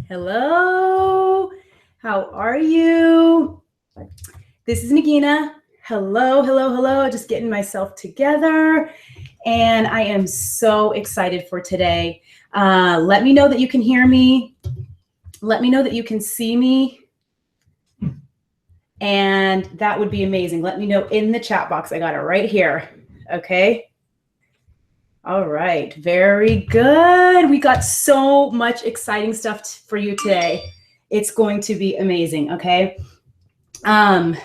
Hello, how are you? This is Nagina. Hello. Just getting myself together. And I am so excited for today. Let me know that you can hear me. Let me know that you can see me. And that would be amazing. Let me know in the chat box. I got it right here. Okay. All right, very good. We got so much exciting stuff for you today. It's going to be amazing, okay? I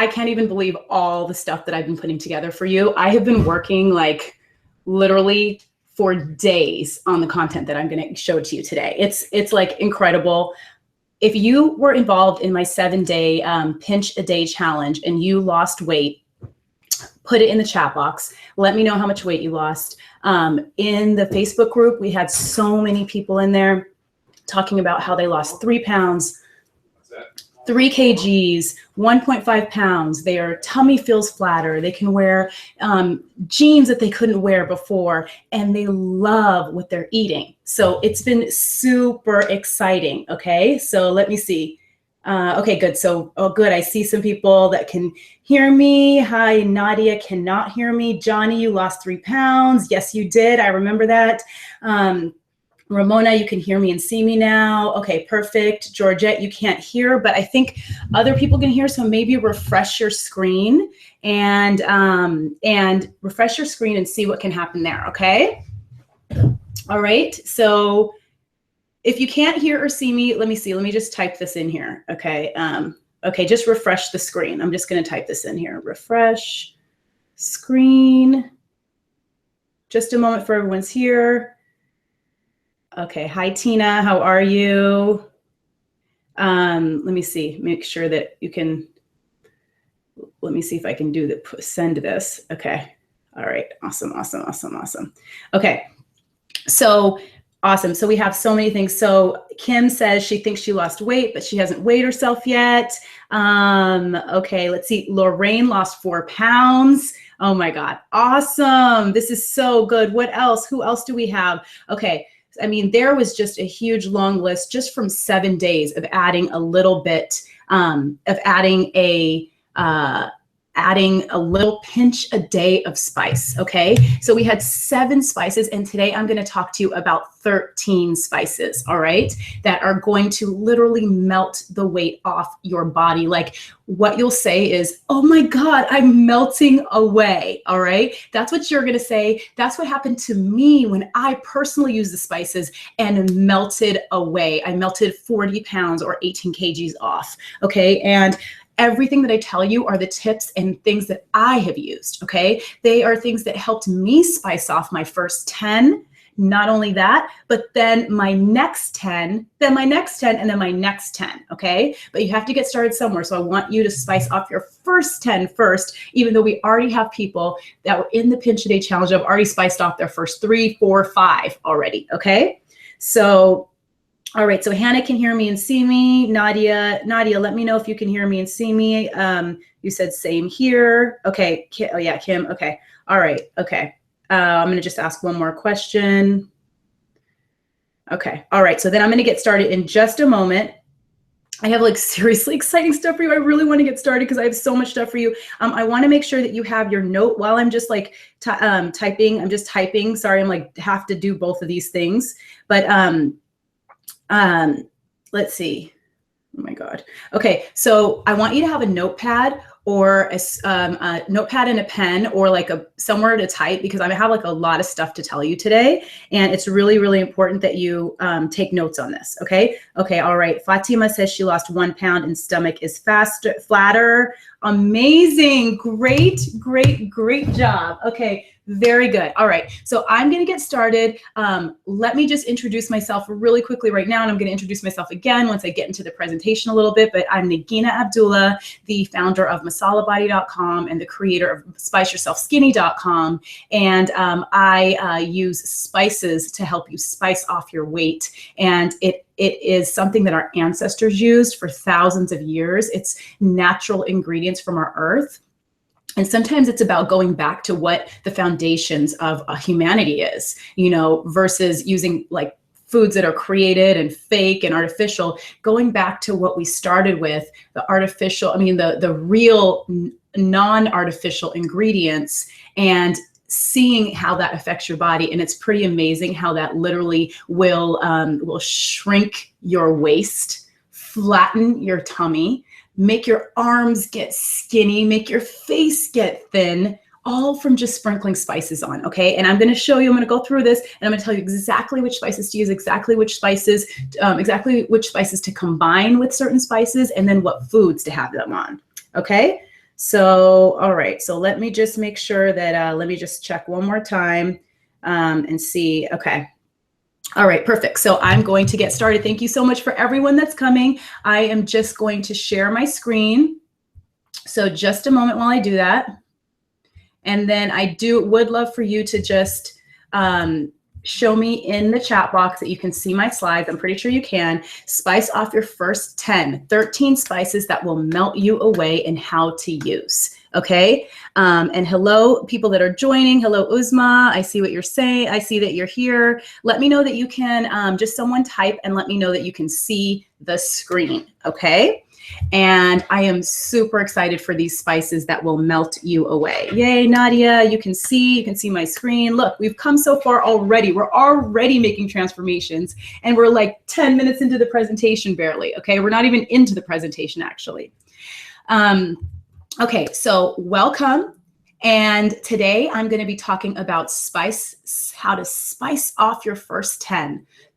can't even believe all the stuff that I've been putting together for you. I have been working like literally for days on the content that I'm going to show to you today. It's like incredible. If you were involved in my 7-day pinch a day challenge and you lost weight, put it in the chat box. Let me know how much weight you lost. In the Facebook group, we had so many people in there talking about how they lost 3 pounds, 3 kgs, 1.5 pounds. Their tummy feels flatter. They can wear jeans that they couldn't wear before, and they love what they're eating. So it's been super exciting. Okay, so let me see. Okay, good. So, good. I see some people that can hear me. Hi, Nadia cannot hear me. Johnny, you lost 3 pounds. Yes, you did. I remember that. Ramona, you can hear me and see me now. Okay, perfect. Georgette, you can't hear, but I think other people can hear. So maybe refresh your screen and refresh your screen and see what can happen there. Okay. All right. So if you can't hear or see me, let me see. Let me just type this in here. Okay. Okay, just refresh the screen. I'm just going to type this in here. Refresh screen. Just a moment for everyone's here. Okay. Hi, Tina. How are you? Let me see. Make sure that you can. Let me see if I can do the send this. Okay. All right. Awesome. Okay. So awesome. So we have so many things. So Kim says she thinks she lost weight, but she hasn't weighed herself yet. Okay, let's see. Lorraine lost 4 pounds. Oh my God. Awesome. This is so good. What else? Who else do we have? Okay. I mean, there was just a huge long list just from 7 days of adding a little bit, adding a little pinch a day of spice, okay? So we had 7 spices, and today I'm gonna talk to you about 13 spices, all right? That are going to literally melt the weight off your body. Like what you'll say is, oh my God, I'm melting away, all right? That's what you're gonna say. That's what happened to me when I personally used the spices and melted away. I melted 40 pounds or 18 kgs off, okay? And everything that I tell you are the tips and things that I have used, okay? They are things that helped me spice off my first 10. Not only that, but then my next 10, then my next 10, and then my next 10, okay? But you have to get started somewhere. So I want you to spice off your first 10 first, even though we already have people that were in the Pinch a Day Challenge that have already spiced off their first 3, 4, 5 already, okay? So all right, so Hannah can hear me and see me. Nadia, let me know if you can hear me and see me. You said same here. Okay, oh yeah, Kim, okay. All right, okay. I'm gonna just ask one more question. Okay, all right, so then I'm gonna get started in just a moment. I have like seriously exciting stuff for you. I really wanna get started because I have so much stuff for you. I wanna make sure that you have your note while I'm just like typing. I'm just typing, sorry, I'm like have to do both of these things. But let's see. Oh my God. Okay, so I want you to have a notepad or a notepad and a pen or like somewhere to type, because I have like a lot of stuff to tell you today, and it's really, really important that you take notes on this. Okay. Okay. All right. Fatima says she lost 1 pound and stomach is flatter. Amazing. Great job. Okay. Very good. All right. So I'm going to get started. Let me just introduce myself really quickly right now. And I'm going to introduce myself again once I get into the presentation a little bit, but I'm Nagina Abdullah, the founder of masalabody.com and the creator of spiceyourselfskinny.com. And I use spices to help you spice off your weight. And it is something that our ancestors used for thousands of years. It's natural ingredients from our earth. And sometimes it's about going back to what the foundations of humanity is, you know, versus using like foods that are created and fake and artificial, going back to what we started with, the artificial, I mean, the real non-artificial ingredients, and seeing how that affects your body. And it's pretty amazing how that literally will shrink your waist, flatten your tummy, make your arms get skinny, make your face get thin, all from just sprinkling spices on, okay? And I'm gonna show you, I'm gonna go through this, and I'm gonna tell you exactly which spices to use, exactly which spices to combine with certain spices, and then what foods to have them on, okay? So, all right, so let me just make sure that, let me just check one more time and see, okay. All right, perfect. So I'm going to get started. Thank you so much for everyone that's coming. I am just going to share my screen. So just a moment while I do that. And then I would love for you to just show me in the chat box that you can see my slides. I'm pretty sure you can. Spice off your first 13 spices that will melt you away and how to use. Okay. And hello, people that are joining. Hello, Uzma. I see what you're saying. I see that you're here. Let me know that you can, just someone type and let me know that you can see the screen. Okay. And I am super excited for these spices that will melt you away. Yay, Nadia, you can see my screen. Look, we've come so far already. We're already making transformations, and we're like 10 minutes into the presentation barely, okay? We're not even into the presentation, actually. Okay, so welcome. And today I'm going to be talking about how to spice off your first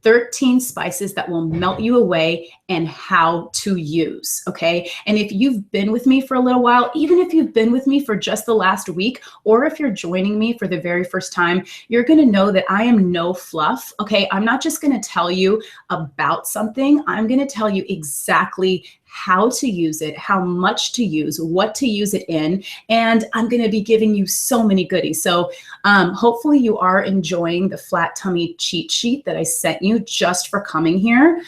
13 spices that will melt you away and how to use, okay? And if you've been with me for a little while, even if you've been with me for just the last week, or if you're joining me for the very first time, you're gonna know that I am no fluff, okay? I'm not just gonna tell you about something, I'm gonna tell you exactly how to use it, how much to use, what to use it in, and I'm gonna be giving you so many goodies. So hopefully you are enjoying the flat tummy cheat sheet that I sent you just for coming here.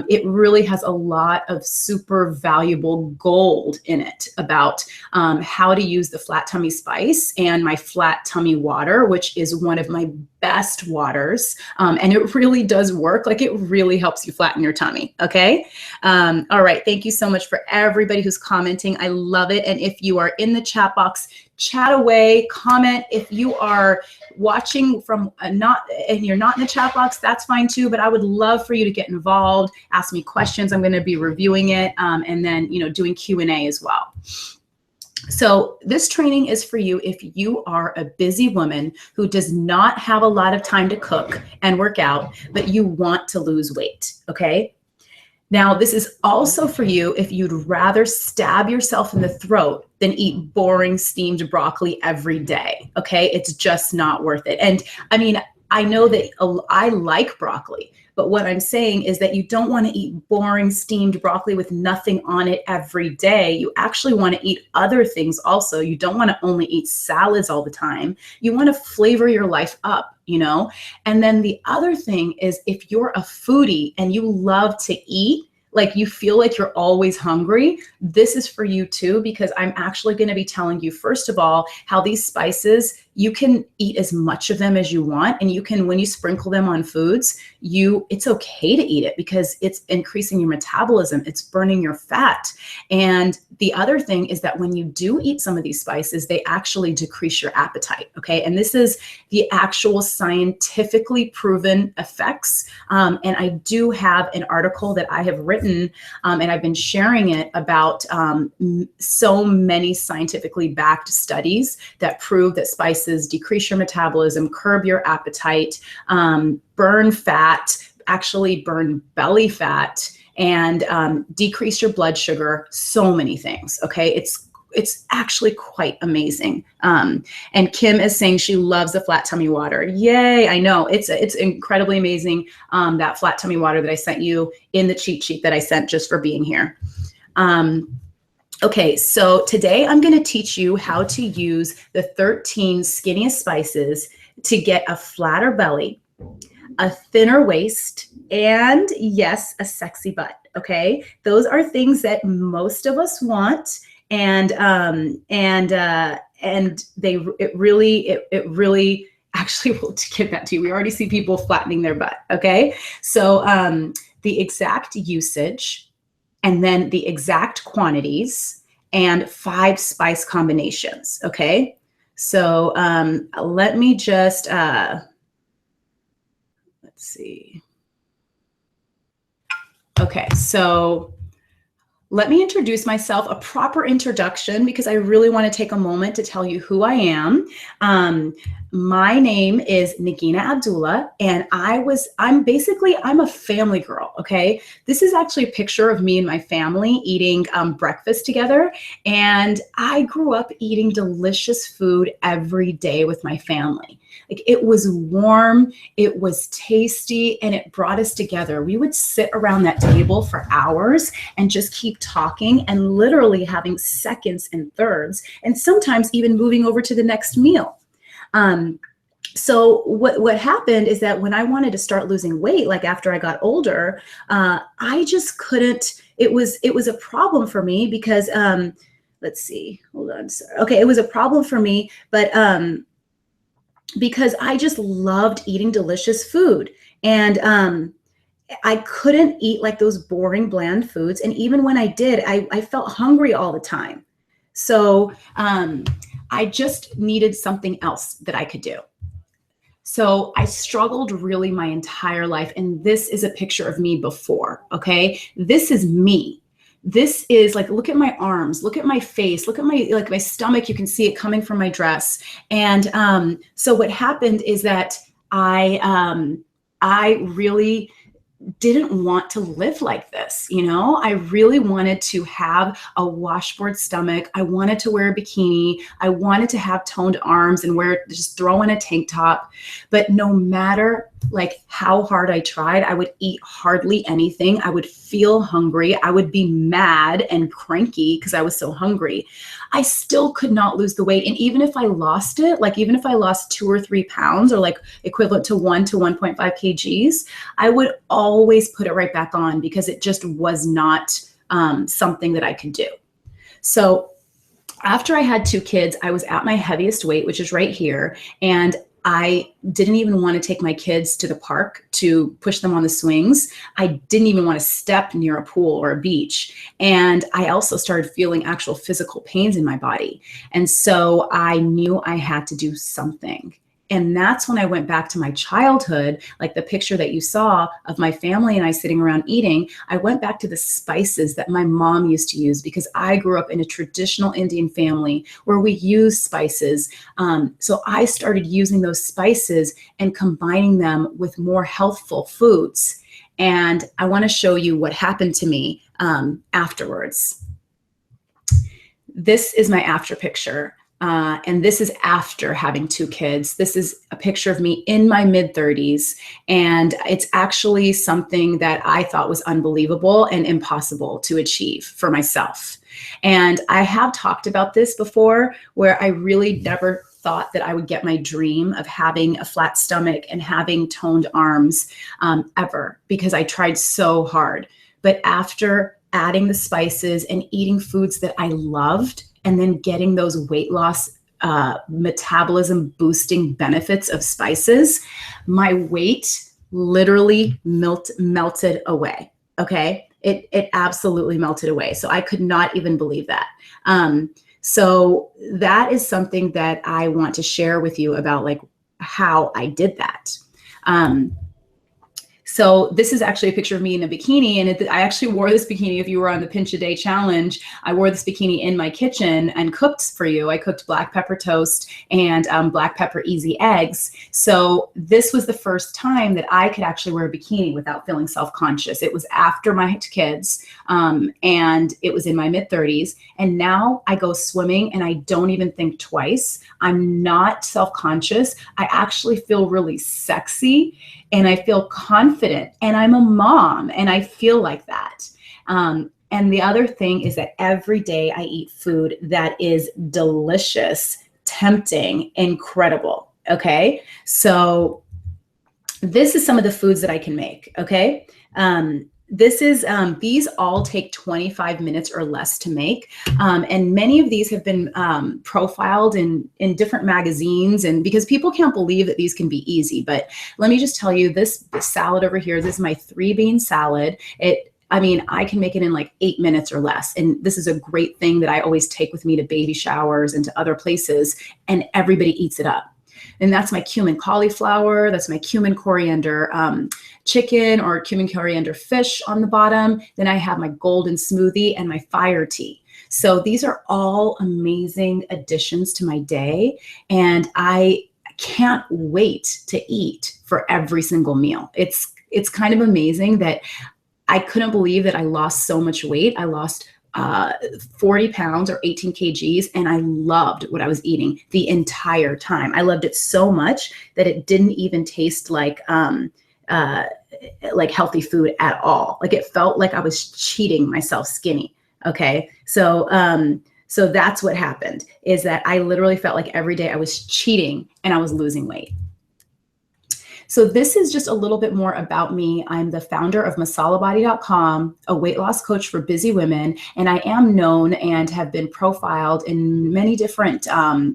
It really has a lot of super valuable gold in it about how to use the flat tummy spice and my flat tummy water, which is one of my best waters. And it really does work. Like, it really helps you flatten your tummy. Okay. All right. Thank you so much for everybody who's commenting. I love it. And if you are in the chat box, chat away, comment. If you are watching from and you're not in the chat box, that's fine too, but I would love for you to get involved, ask me questions. I'm going to be reviewing it and then, doing Q&A as well. So this training is for you if you are a busy woman who does not have a lot of time to cook and work out, but you want to lose weight, okay? Now, this is also for you if you'd rather stab yourself in the throat than eat boring steamed broccoli every day, okay? It's just not worth it. And I mean, I know that I like broccoli, but what I'm saying is that you don't want to eat boring steamed broccoli with nothing on it every day. You actually want to eat other things also. You don't want to only eat salads all the time. You want to flavor your life up, And then the other thing is, if you're a foodie and you love to eat, like you feel like you're always hungry, this is for you too, because I'm actually going to be telling you, first of all, how these spices, you can eat as much of them as you want. And you can, when you sprinkle them on foods, it's okay to eat it because it's increasing your metabolism. It's burning your fat. And the other thing is that when you do eat some of these spices, they actually decrease your appetite. Okay. And this is the actual scientifically proven effects. And I do have an article that I have written and I've been sharing it about so many scientifically backed studies that prove that spices decrease your metabolism, curb your appetite, burn fat, actually burn belly fat, and decrease your blood sugar, so many things, okay? It's actually quite amazing. And Kim is saying she loves the flat tummy water. Yay, I know, it's incredibly amazing, that flat tummy water that I sent you in the cheat sheet that I sent just for being here. Okay, so today I'm going to teach you how to use the 13 skinniest spices to get a flatter belly, a thinner waist, and yes, a sexy butt. Okay, those are things that most of us want, and it really actually will give that to you. We already see people flattening their butt, okay? So the exact usage, and then the exact quantities, and 5 spice combinations, okay? So let me just, let's see. Okay, so let me introduce myself, a proper introduction, because I really want to take a moment to tell you who I am. My name is Nagina Abdullah, and I'm a family girl, okay? This is actually a picture of me and my family eating breakfast together, and I grew up eating delicious food every day with my family. Like, it was warm, it was tasty, and it brought us together. We would sit around that table for hours and just keep talking and literally having seconds and thirds, and sometimes even moving over to the next meal. So what happened is that when I wanted to start losing weight, like after I got older, I just couldn't. It was a problem for me because let's see, hold on, sorry. Okay, it was a problem for me, but because I just loved eating delicious food, and I couldn't eat like those boring, bland foods. And even when I did, I felt hungry all the time. So I just needed something else that I could do. So I struggled really my entire life. And this is a picture of me before, okay? This is me. This is like, look at my arms, look at my face, look at my stomach. You can see it coming from my dress. And so what happened is that I really didn't want to live like this. I really wanted to have a washboard stomach. I wanted to wear a bikini. I wanted to have toned arms and just throw in a tank top. But no matter like how hard I tried, I would eat hardly anything. I would feel hungry. I would be mad and cranky because I was so hungry. I still could not lose the weight. And even if I lost it, like even if I lost 2 or 3 pounds, or like equivalent to 1 to 1.5 kgs, I would always put it right back on because it just was not something that I could do. So after I had 2 kids, I was at my heaviest weight, which is right here. And I didn't even want to take my kids to the park to push them on the swings. I didn't even want to step near a pool or a beach. And I also started feeling actual physical pains in my body. And so I knew I had to do something. And that's when I went back to my childhood, like the picture that you saw of my family and I sitting around eating. I went back to the spices that my mom used to use because I grew up in a traditional Indian family where we use spices. So I started using those spices and combining them with more healthful foods. And I want to show you what happened to me afterwards. This is my after picture. And this is after having 2 kids. This is a picture of me in my mid-30s. And it's actually something that I thought was unbelievable and impossible to achieve for myself. And I have talked about this before, where I really never thought that I would get my dream of having a flat stomach and having toned arms ever, because I tried so hard. But after adding the spices and eating foods that I loved, and then getting those weight loss, metabolism boosting benefits of spices, my weight literally melted away. Okay. It absolutely melted away. So I could not even believe that. So that is something that I want to share with you about, like how I did that. So this is actually a picture of me in a bikini, and I actually wore this bikini. If you were on the Pinch a Day challenge, I wore this bikini in my kitchen and cooked for you. I cooked black pepper toast and black pepper easy eggs. So this was the first time that I could actually wear a bikini without feeling self-conscious. It was after my kids, and it was in my mid-30s. And now I go swimming and I don't even think twice. I'm not self-conscious. I actually feel really sexy. And I feel confident, and I'm a mom, and I feel like that. And the other thing is that every day I eat food that is delicious, tempting, incredible. Okay. So this is some of the foods that I can make. Okay. This is, these all take 25 minutes or less to make. And many of these have been profiled in different magazines, and because people can't believe that these can be easy. But let me just tell you, this salad over here, this is my 3-bean salad. I can make it in like 8 minutes or less. And this is a great thing that I always take with me to baby showers and to other places, and everybody eats it up. And that's my cumin cauliflower. That's my cumin coriander chicken or cumin coriander fish on the bottom. Then I have my golden smoothie and my fire tea. So these are all amazing additions to my day. And I can't wait to eat for every single meal. It's kind of amazing that I couldn't believe that I lost so much weight. I lost 40 pounds or 18 kgs. And I loved what I was eating the entire time. I loved it so much that it didn't even taste like healthy food at all. Like it felt like I was cheating myself skinny. Okay. So that's what happened, is that I literally felt like every day I was cheating and I was losing weight. So this is just a little bit more about me. I'm the founder of masalabody.com, a weight loss coach for busy women, and I am known and have been profiled in many different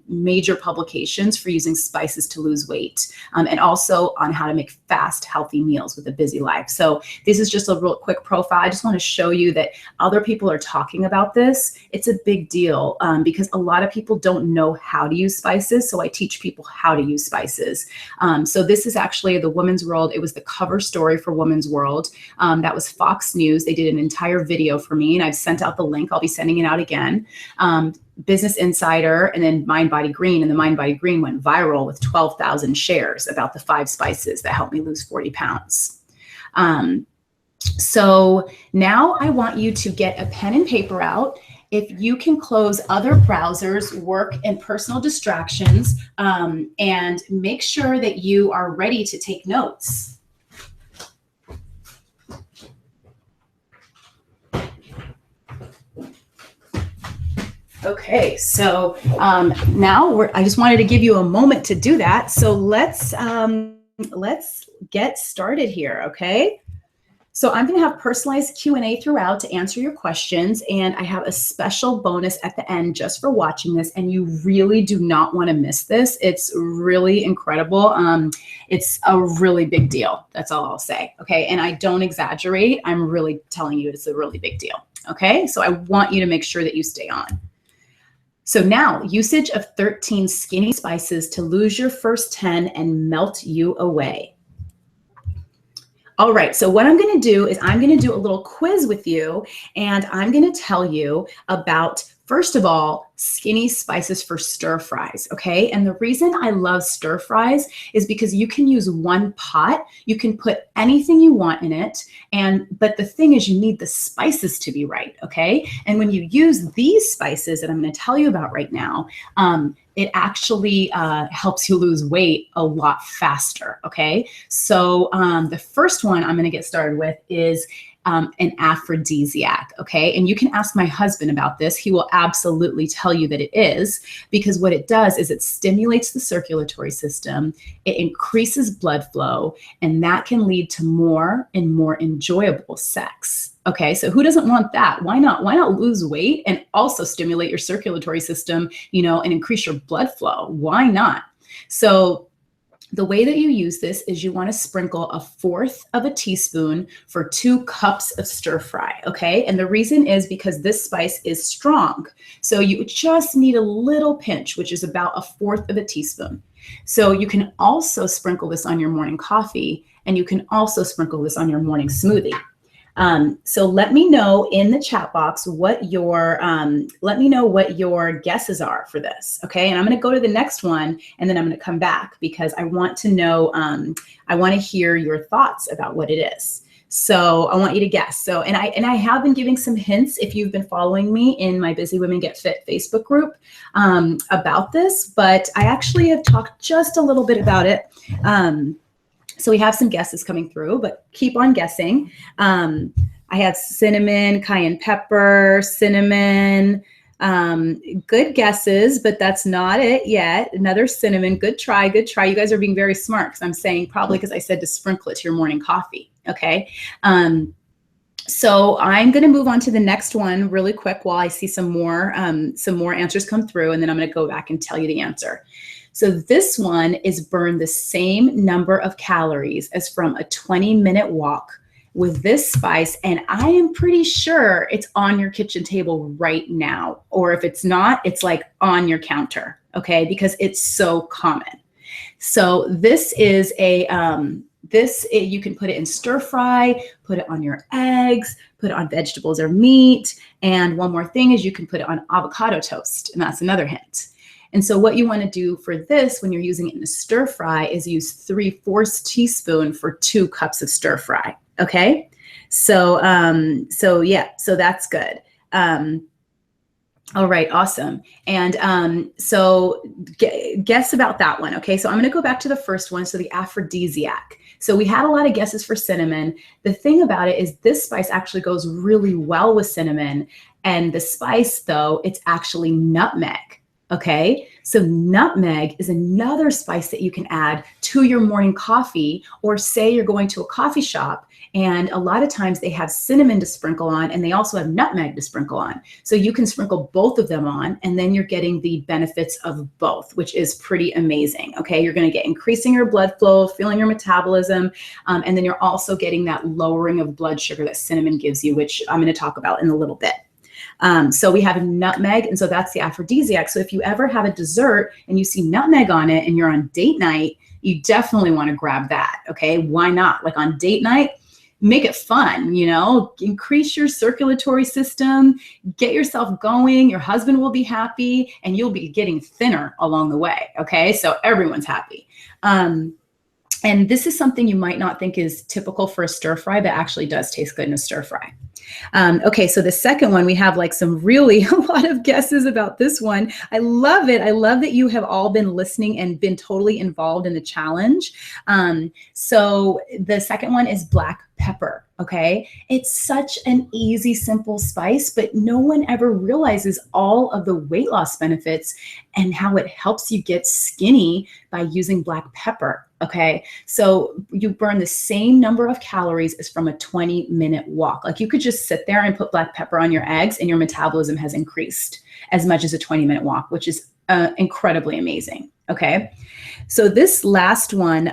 major publications for using spices to lose weight, and also on how to make fast, healthy meals with a busy life. So this is just a real quick profile. I just want to show you that other people are talking about this. It's a big deal because a lot of people don't know how to use spices, so I teach people how to use spices. So this is actually the Women's World. It was the cover story for Women's World. That was Fox News. They did an entire video for me, and I've sent out the link. I'll be sending it out again. Business Insider, and then Mind Body Green. And the Mind Body Green went viral with 12,000 shares about the 5 spices that helped me lose 40 pounds. So now I want you to get a pen and paper out. If you can close other browsers, work, and personal distractions, and make sure that you are ready to take notes. Okay, so now I just wanted to give you a moment to do that. So let's get started here, okay? So I'm going to have personalized Q&A throughout to answer your questions, and I have a special bonus at the end just for watching this, and you really do not want to miss this. It's really incredible. It's a really big deal. That's all I'll say, okay? And I don't exaggerate. I'm really telling you it's a really big deal, okay? So I want you to make sure that you stay on. So now, usage of 13 skinny spices to lose your first 10 and melt you away. All right, so what I'm going to do is I'm going to do a little quiz with you, and I'm going to tell you about, first of all, skinny spices for stir fries, okay? And the reason I love stir fries is because you can use one pot. You can put anything you want in it, but the thing is you need the spices to be right, okay? And when you use these spices that I'm going to tell you about right now, it actually helps you lose weight a lot faster, okay? So the first one I'm gonna get started with is an aphrodisiac, okay? And you can ask my husband about this. He will absolutely tell you that it is, because what it does is it stimulates the circulatory system, it increases blood flow, and that can lead to more and more enjoyable sex. Okay, so who doesn't want that? Why not? Why not lose weight and also stimulate your circulatory system, and increase your blood flow? Why not? So the way that you use this is you want to sprinkle 1/4 of a teaspoon for 2 cups of stir fry, okay? And the reason is because this spice is strong. So you just need a little pinch, which is about 1/4 of a teaspoon. So you can also sprinkle this on your morning coffee, and you can also sprinkle this on your morning smoothie. So let me know in the chat box what your guesses are for this, okay? And I'm going to go to the next one, and then I'm going to come back because I want to know, I want to hear your thoughts about what it is. So I want you to guess. So, and I have been giving some hints if you've been following me in my Busy Women Get Fit Facebook group about this, but I actually have talked just a little bit about it. So we have some guesses coming through, but keep on guessing. I have cinnamon, cayenne pepper, cinnamon. Good guesses, but that's not it yet. Another cinnamon. Good try, good try. You guys are being very smart because I'm saying probably because I said to sprinkle it to your morning coffee. Okay. So I'm going to move on to the next one really quick while I see some more answers come through, and then I'm going to go back and tell you the answer. So this one is burn the same number of calories as from a 20-minute walk with this spice, and I am pretty sure it's on your kitchen table right now, or if it's not, it's like on your counter, okay? Because it's so common. So this is you can put it in stir fry, put it on your eggs, put it on vegetables or meat. And one more thing is you can put it on avocado toast, and that's another hint. And so what you want to do for this when you're using it in a stir fry is use 3/4 teaspoon for 2 cups of stir fry. Okay. So that's good. All right, awesome. And so guess about that one. Okay, so I'm going to go back to the first one. So the aphrodisiac. So we had a lot of guesses for cinnamon. The thing about it is this spice actually goes really well with cinnamon. And the spice, though, it's actually nutmeg. Okay, so nutmeg is another spice that you can add to your morning coffee, or say you're going to a coffee shop and a lot of times they have cinnamon to sprinkle on and they also have nutmeg to sprinkle on. So you can sprinkle both of them on and then you're getting the benefits of both, which is pretty amazing. Okay, you're going to get increasing your blood flow, feeling your metabolism, and then you're also getting that lowering of blood sugar that cinnamon gives you, which I'm going to talk about in a little bit. So we have nutmeg, and so that's the aphrodisiac. So if you ever have a dessert and you see nutmeg on it and you're on date night, you definitely want to grab that. Okay, why not? Like on date night, make it fun, you know, increase your circulatory system, get yourself going. Your husband will be happy and you'll be getting thinner along the way. Okay, so everyone's happy. And this is something you might not think is typical for a stir fry, but actually does taste good in a stir fry. Okay, so the second one, we have like some really a lot of guesses about this one. I love it. I love that you have all been listening and been totally involved in the challenge. So the second one is black pepper. Okay, it's such an easy, simple spice, but no one ever realizes all of the weight loss benefits and how it helps you get skinny by using black pepper. Okay, so you burn the same number of calories as from a 20-minute walk. Like you could just sit there and put black pepper on your eggs and your metabolism has increased as much as a 20-minute walk, which is incredibly amazing. Okay, so this last one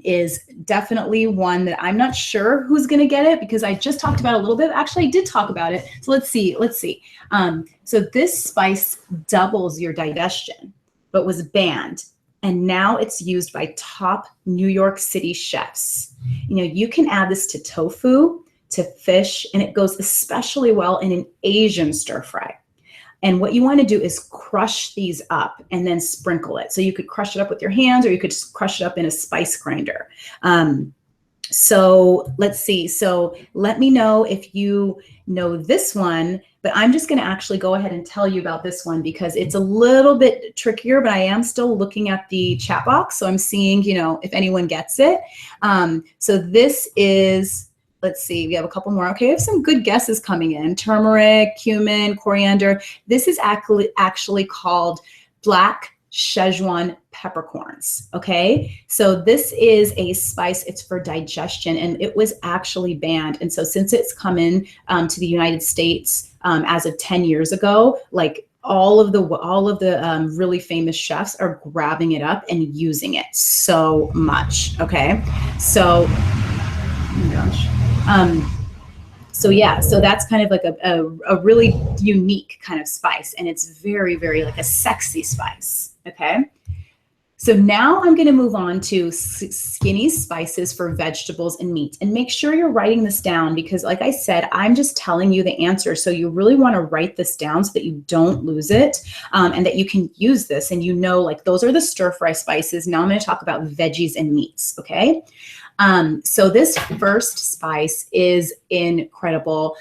is definitely one that I'm not sure who's going to get it because I just talked about it a little bit. Actually, I did talk about it. So let's see. So this spice doubles your digestion, but was banned. And now it's used by top New York City chefs. You know, you can add this to tofu, to fish, and it goes especially well in an Asian stir fry. And what you want to do is crush these up and then sprinkle it. So you could crush it up with your hands or you could just crush it up in a spice grinder. So let's see. So let me know if you know this one, but I'm just going to actually go ahead and tell you about this one because it's a little bit trickier, but I am still looking at the chat box. So I'm seeing, you know, if anyone gets it. So this is, let's see, we have a couple more. Okay, we have some good guesses coming in. Turmeric, cumin, coriander. This is actually called black Szechuan peppercorns. Okay, so this is a spice. It's for digestion, and it was actually banned. And so since it's come in to the United States as of 10 years ago, like all of the really famous chefs are grabbing it up and using it so much. Okay, so oh my gosh. So yeah, so that's kind of like a really unique kind of spice, and it's very, very like a sexy spice. Okay, so now I'm going to move on to skinny spices for vegetables and meat, and make sure you're writing this down because, like I said, I'm just telling you the answer. So you really want to write this down so that you don't lose it, and that you can use this. And you know, like those are the stir fry spices. Now I'm going to talk about veggies and meats. Okay. So this first spice is incredible.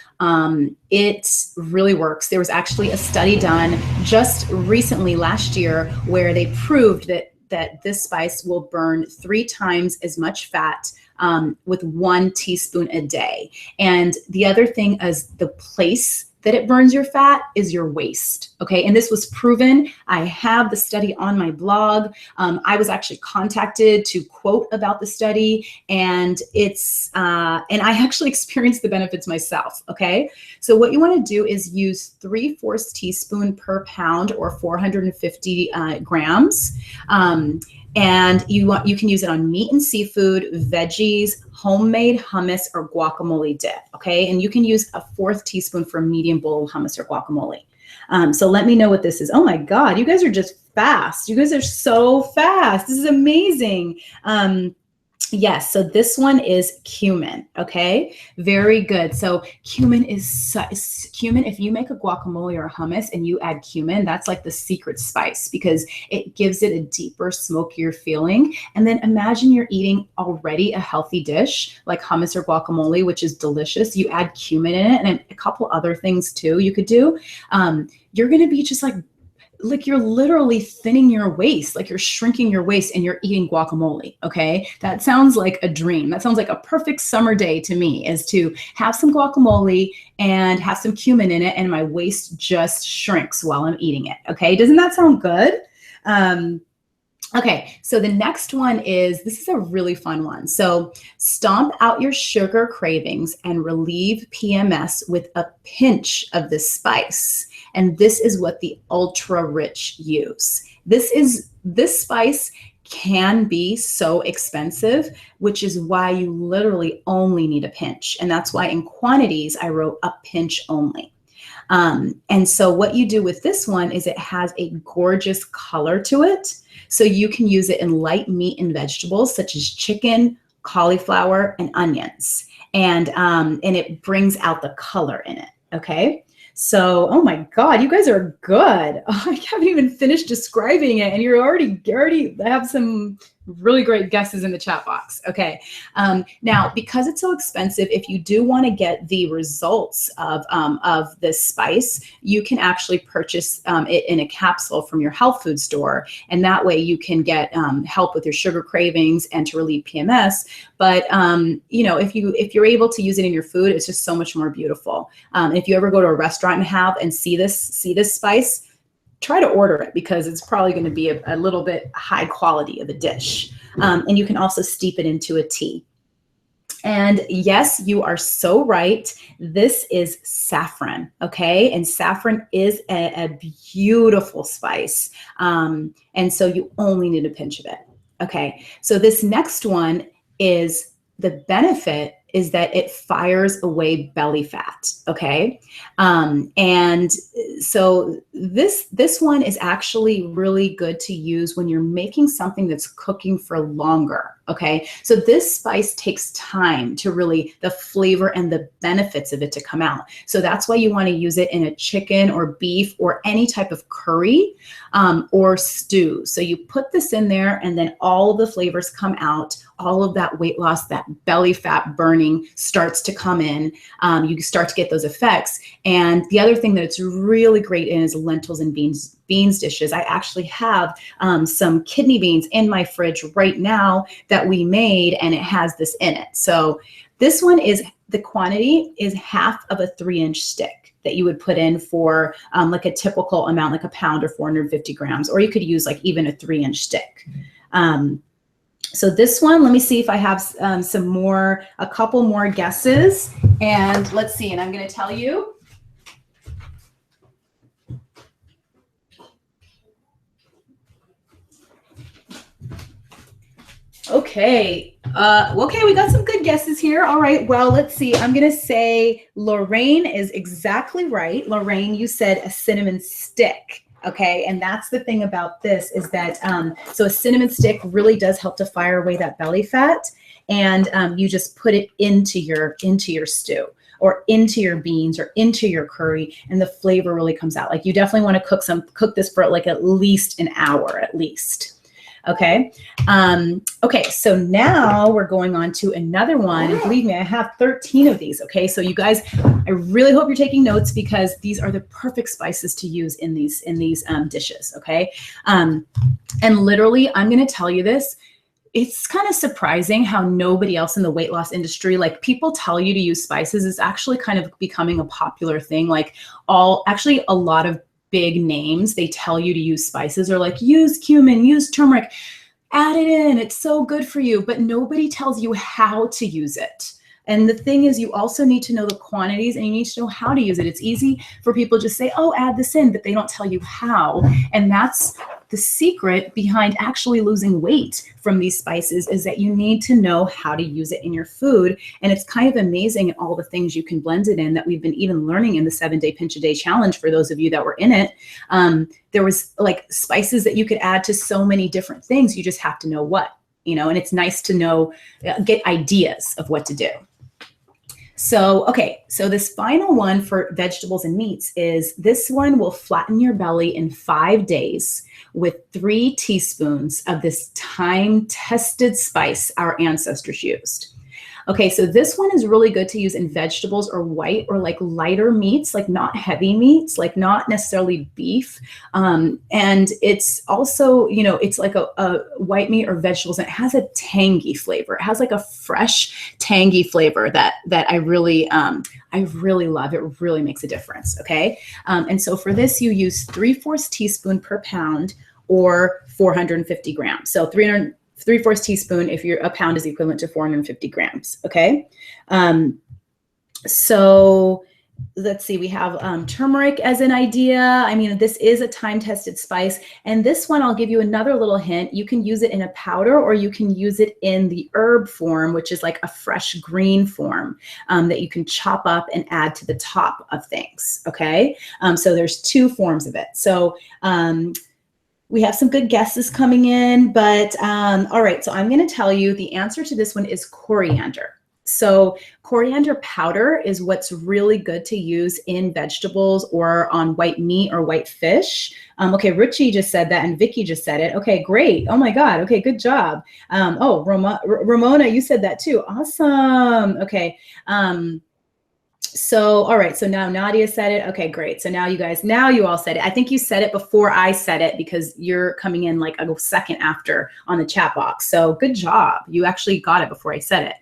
It really works. There was actually a study done just recently last year where they proved that this spice will burn 3 times as much fat with 1 teaspoon a day. And the other thing is the place that it burns your fat is your waist, okay? And this was proven. I have the study on my blog. I was actually contacted to quote about the study, and and I actually experienced the benefits myself, okay? So what you wanna do is use 3/4 teaspoon per pound or 450 grams. And you can use it on meat and seafood, veggies, homemade hummus, or guacamole dip, okay? And you can use a 1/4 teaspoon for a medium bowl of hummus or guacamole. So let me know what this is. Oh my God, you guys are just fast. You guys are so fast. This is amazing. Yes, so this one is cumin, okay? Very good. So cumin cumin, if you make a guacamole or a hummus and you add cumin, that's like the secret spice because it gives it a deeper, smokier feeling. And then imagine you're eating already a healthy dish like hummus or guacamole, which is delicious. You add cumin in it and a couple other things too you could do. You're gonna be just like you're literally thinning your waist, like you're shrinking your waist and you're eating guacamole, okay? That sounds like a dream. That sounds like a perfect summer day to me, is to have some guacamole and have some cumin in it and my waist just shrinks while I'm eating it, okay? Doesn't that sound good? Okay, so the next one this is a really fun one. So stomp out your sugar cravings and relieve PMS with a pinch of this spice. And this is what the ultra rich use. This spice can be so expensive, which is why you literally only need a pinch. And that's why in quantities, I wrote a pinch only. And so what you do with this one is it has a gorgeous color to it. So you can use it in light meat and vegetables such as chicken, cauliflower, and onions. And it brings out the color in it, okay? So, oh my God, you guys are good. Oh, I haven't even finished describing it and you already have some really great guesses in the chat box. Okay. Now, because it's so expensive, if you do want to get the results of this spice, you can actually purchase it in a capsule from your health food store. And that way you can get help with your sugar cravings and to relieve PMS. But, if you're able to use it in your food, it's just so much more beautiful. If you ever go to a restaurant and see this spice, try to order it because it's probably going to be a little bit high quality of a dish. And you can also steep it into a tea. And yes, you are so right. This is saffron, okay? And saffron is a beautiful spice. And so you only need a pinch of it, okay? So this next one is the benefit is that it fires away belly fat, okay? And so this one is actually really good to use when you're making something that's cooking for longer, okay? So this spice takes time to really, the flavor and the benefits of it to come out. So that's why you wanna use it in a chicken or beef or any type of curry or stew. So you put this in there and then all of the flavors come out, all of that weight loss, that belly fat burning starts to come in. You start to get those effects. And the other thing that it's really great in is lentils and beans dishes. I actually have some kidney beans in my fridge right now that we made, and it has this in it. So this one the quantity is half of a 3-inch stick that you would put in for like a typical amount, like a pound or 450 grams, or you could use like even a 3-inch stick. So this one, let me see if I have a couple more guesses, and let's see, and I'm going to tell you. Okay. Okay, we got some good guesses here. All right, well, let's see. I'm going to say Lorraine is exactly right. Lorraine, you said a cinnamon stick. Okay, and that's the thing about this is that, so a cinnamon stick really does help to fire away that belly fat, and you just put it into your stew or into your beans or into your curry, and the flavor really comes out. Like you definitely want to cook this for like at least an hour at least. Okay. Okay. So now we're going on to another one. And believe me, I have 13 of these. Okay. So you guys, I really hope you're taking notes because these are the perfect spices to use in these dishes. Okay. And literally, I'm going to tell you this. it's kind of surprising how nobody else in the weight loss industry, like people tell you to use spices, is actually kind of becoming a popular thing. Like actually a lot of big names, they tell you to use spices, or like use cumin, use turmeric, add it in, it's so good for you, but nobody tells you how to use it. And the thing is, you also need to know the quantities and you need to know how to use it. It's easy for people to just say, oh, add this in, but they don't tell you how. And that's the secret behind actually losing weight from these spices, is that you need to know how to use it in your food. And it's kind of amazing all the things you can blend it in that we've been even learning in the 7-day pinch a day challenge. For those of you that were in it, there was like spices that you could add to so many different things. You just have to know what, and it's nice to know, get ideas of what to do. So, okay, so this final one for vegetables and meats is, this one will flatten your belly in 5 days with 3 teaspoons of this time-tested spice our ancestors used. Okay, so this one is really good to use in vegetables or white or like lighter meats, like not heavy meats, like not necessarily beef. And it's also, it's like a white meat or vegetables, and it has a tangy flavor. It has like a fresh, tangy flavor that I really love. It really makes a difference, okay? And so for this, you use 3/4 teaspoon per pound or 450 grams. So 3/4 teaspoon, if a pound is equivalent to 450 grams, okay? So let's see, we have turmeric as an idea. I mean, this is a time-tested spice. And this one, I'll give you another little hint. You can use it in a powder, or you can use it in the herb form, which is like a fresh green form that you can chop up and add to the top of things, okay? So there's 2 forms of it. So we have some good guesses coming in, but all right, so I'm gonna tell you the answer to this one is coriander. So coriander powder is what's really good to use in vegetables or on white meat or white fish. Okay, Richie just said that and Vicky just said it. Okay, great. Oh my God, okay, good job. Oh, Ramona, you said that too. Awesome, okay. So, all right, so now Nadia said it. Okay, great. So now you all said it. I think you said it before I said it because you're coming in like a second after on the chat box. So good job. You actually got it before I said it.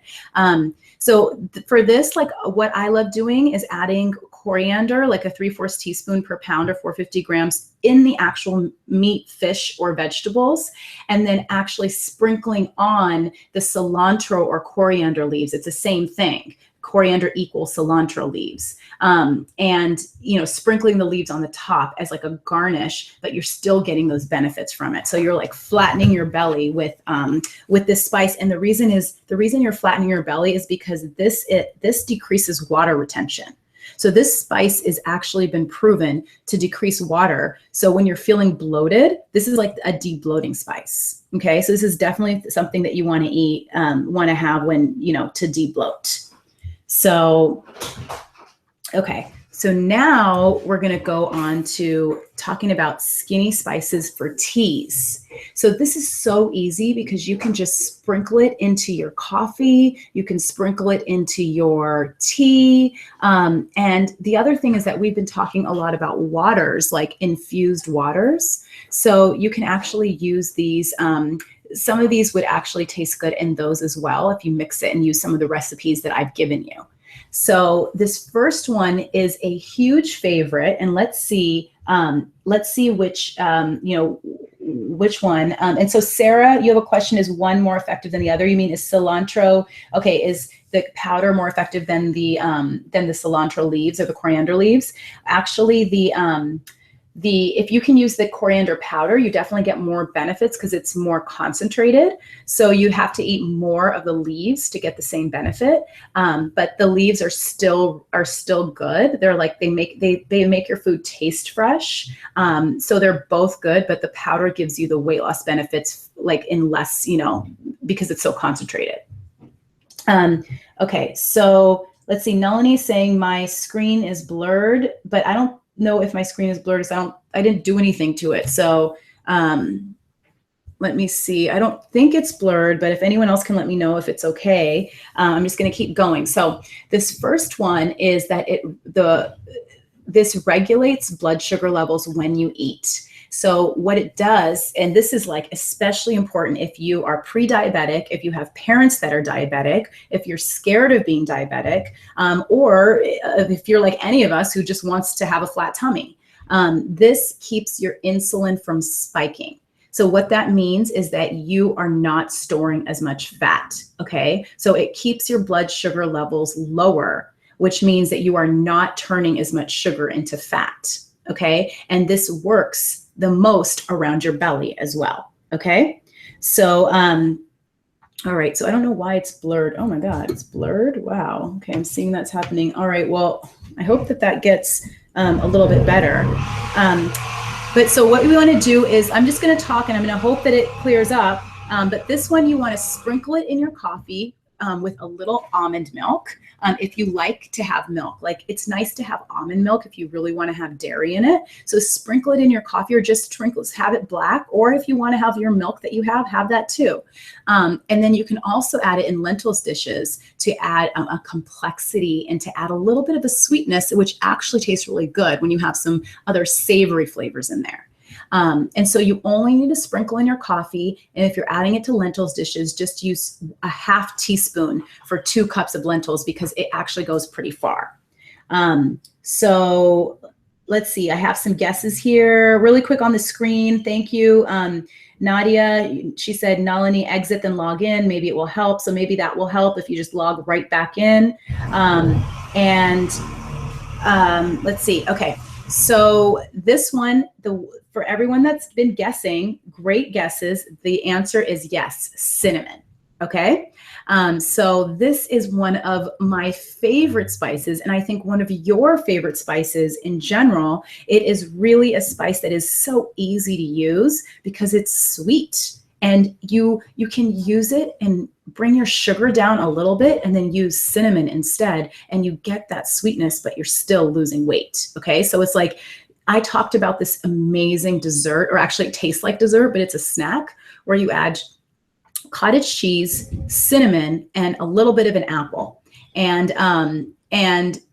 So for this, like what I love doing is adding coriander, like a 3/4 teaspoon per pound or 450 grams in the actual meat, fish, or vegetables, and then actually sprinkling on the cilantro or coriander leaves. It's the same thing. Coriander equals cilantro leaves, and sprinkling the leaves on the top as like a garnish, but you're still getting those benefits from it. So you're like flattening your belly with this spice. And the reason you're flattening your belly is because this decreases water retention. So this spice has actually been proven to decrease water. So when you're feeling bloated, this is like a de-bloating spice. Okay, so this is definitely something that you want to eat, want to have when to de-bloat. So, okay, so now we're going to go on to talking about skinny spices for teas. So this is so easy because you can just sprinkle it into your coffee. You can sprinkle it into your tea. And the other thing is that we've been talking a lot about waters, like infused waters. So you can actually use these. Some of these would actually taste good in those as well if you mix it and use some of the recipes that I've given you. So this first one is a huge favorite, and let's see which which one. And so Sarah, you have a question: is one more effective than the other? You mean is cilantro? Okay, is the powder more effective than the cilantro leaves or the coriander leaves? Actually, if you can use the coriander powder, you definitely get more benefits because it's more concentrated. So you have to eat more of the leaves to get the same benefit. But the leaves are still good. They're like, they make your food taste fresh. So they're both good, but the powder gives you the weight loss benefits like in less, because it's so concentrated. Okay, so let's see. Nalini's saying my screen is blurred, but I don't know if my screen is blurred. So I didn't do anything to it. So let me see. I don't think it's blurred, but if anyone else can let me know if it's okay, I'm just going to keep going. So this first one is that this regulates blood sugar levels when you eat. So what it does, and this is like especially important if you are pre-diabetic, if you have parents that are diabetic, if you're scared of being diabetic, or if you're like any of us who just wants to have a flat tummy. This keeps your insulin from spiking. So what that means is that you are not storing as much fat, okay? So it keeps your blood sugar levels lower, which means that you are not turning as much sugar into fat, okay? And this works the most around your belly as well, okay? So, all right, so I don't know why it's blurred. Oh my God, it's blurred? Wow, okay, I'm seeing that's happening. All right, well, I hope that that gets a little bit better. But so what we want to do is I'm just going to talk and I'm going to hope that it clears up. But this one, you want to sprinkle it in your coffee with a little almond milk. If you like to have milk, like it's nice to have almond milk if you really want to have dairy in it. So sprinkle it in your coffee or just have it black. Or if you want to have your milk that you have that too. And then you can also add it in lentils dishes to add a complexity and to add a little bit of a sweetness, which actually tastes really good when you have some other savory flavors in there. And so you only need to sprinkle in your coffee. And if you're adding it to lentils dishes, just use a half teaspoon for 2 cups of lentils because it actually goes pretty far. So let's see, I have some guesses here really quick on the screen. Thank you. Nadia, she said, Nalini, exit, then log in. Maybe it will help. So maybe that will help if you just log right back in. Let's see. Okay. So this one, for everyone that's been guessing, great guesses. The answer is yes, cinnamon. Okay. So this is one of my favorite spices, and I think one of your favorite spices in general. It is really a spice that is so easy to use because it's sweet, and you can use it and bring your sugar down a little bit and then use cinnamon instead, and you get that sweetness, but you're still losing weight. Okay. So it's like, I talked about this amazing dessert, or actually it tastes like dessert, but it's a snack where you add cottage cheese, cinnamon, and a little bit of an apple. And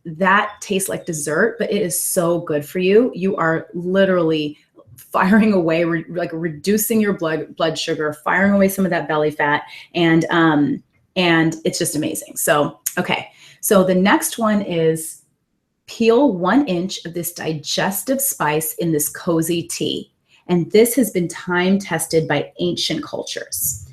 that tastes like dessert, but it is so good for you. You are literally firing away, like reducing your blood sugar, firing away some of that belly fat, and it's just amazing. So, okay. So the next one is peel 1 inch of this digestive spice in this cozy tea. And this has been time tested by ancient cultures.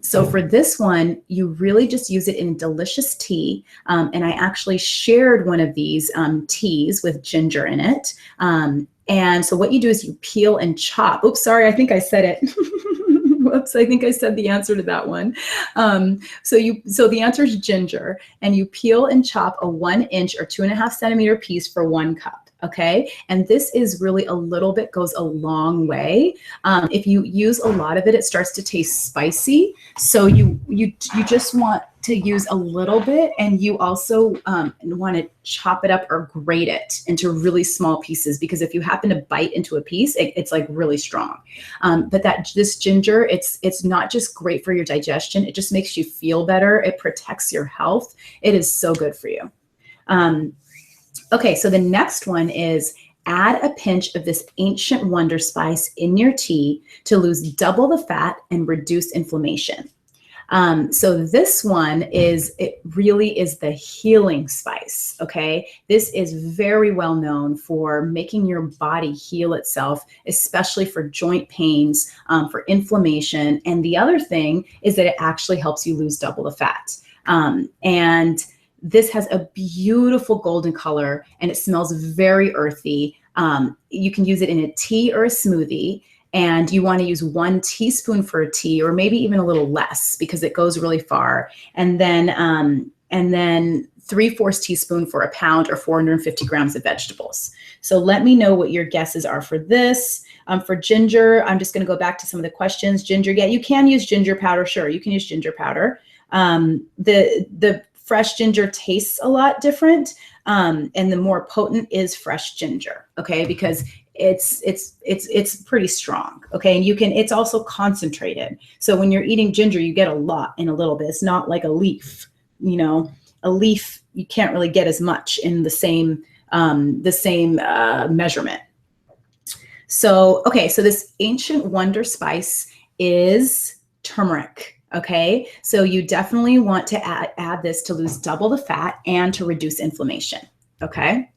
So for this one, you really just use it in delicious tea. And I actually shared one of these teas with ginger in it. And so what you do is you peel and chop. Oops, sorry, I think I said it. Whoops, I think I said the answer to that one. So the answer is ginger, and you peel and chop a 1 inch or 2.5 centimeter piece for 1 cup. Okay. And this is really a little bit goes a long way. If you use a lot of it, it starts to taste spicy. So you just want to use a little bit, and you also want to chop it up or grate it into really small pieces, because if you happen to bite into a piece, it's like really strong. But this ginger, it's not just great for your digestion. It just makes you feel better. It protects your health. It is so good for you. Okay, so the next one is add a pinch of this ancient wonder spice in your tea to lose double the fat and reduce inflammation. So this one it really is the healing spice, okay? This is very well known for making your body heal itself, especially for joint pains, for inflammation. And the other thing is that it actually helps you lose double the fat. And this has a beautiful golden color, and it smells very earthy. You can use it in a tea or a smoothie, and you want to use 1 teaspoon for a tea, or maybe even a little less, because it goes really far. And then 3/4 teaspoon for a pound or 450 grams of vegetables. So let me know what your guesses are for this. For ginger, I'm just going to go back to some of the questions. Ginger, yeah, you can use ginger powder. Sure, you can use ginger powder. The fresh ginger tastes a lot different, and the more potent is fresh ginger, okay? Because it's pretty strong, okay? And it's also concentrated. So when you're eating ginger, you get a lot in a little bit. It's not like a leaf, a leaf, you can't really get as much in the same measurement. So, okay, so this ancient wonder spice is turmeric. Okay, so you definitely want to add this to lose double the fat and to reduce inflammation. Okay.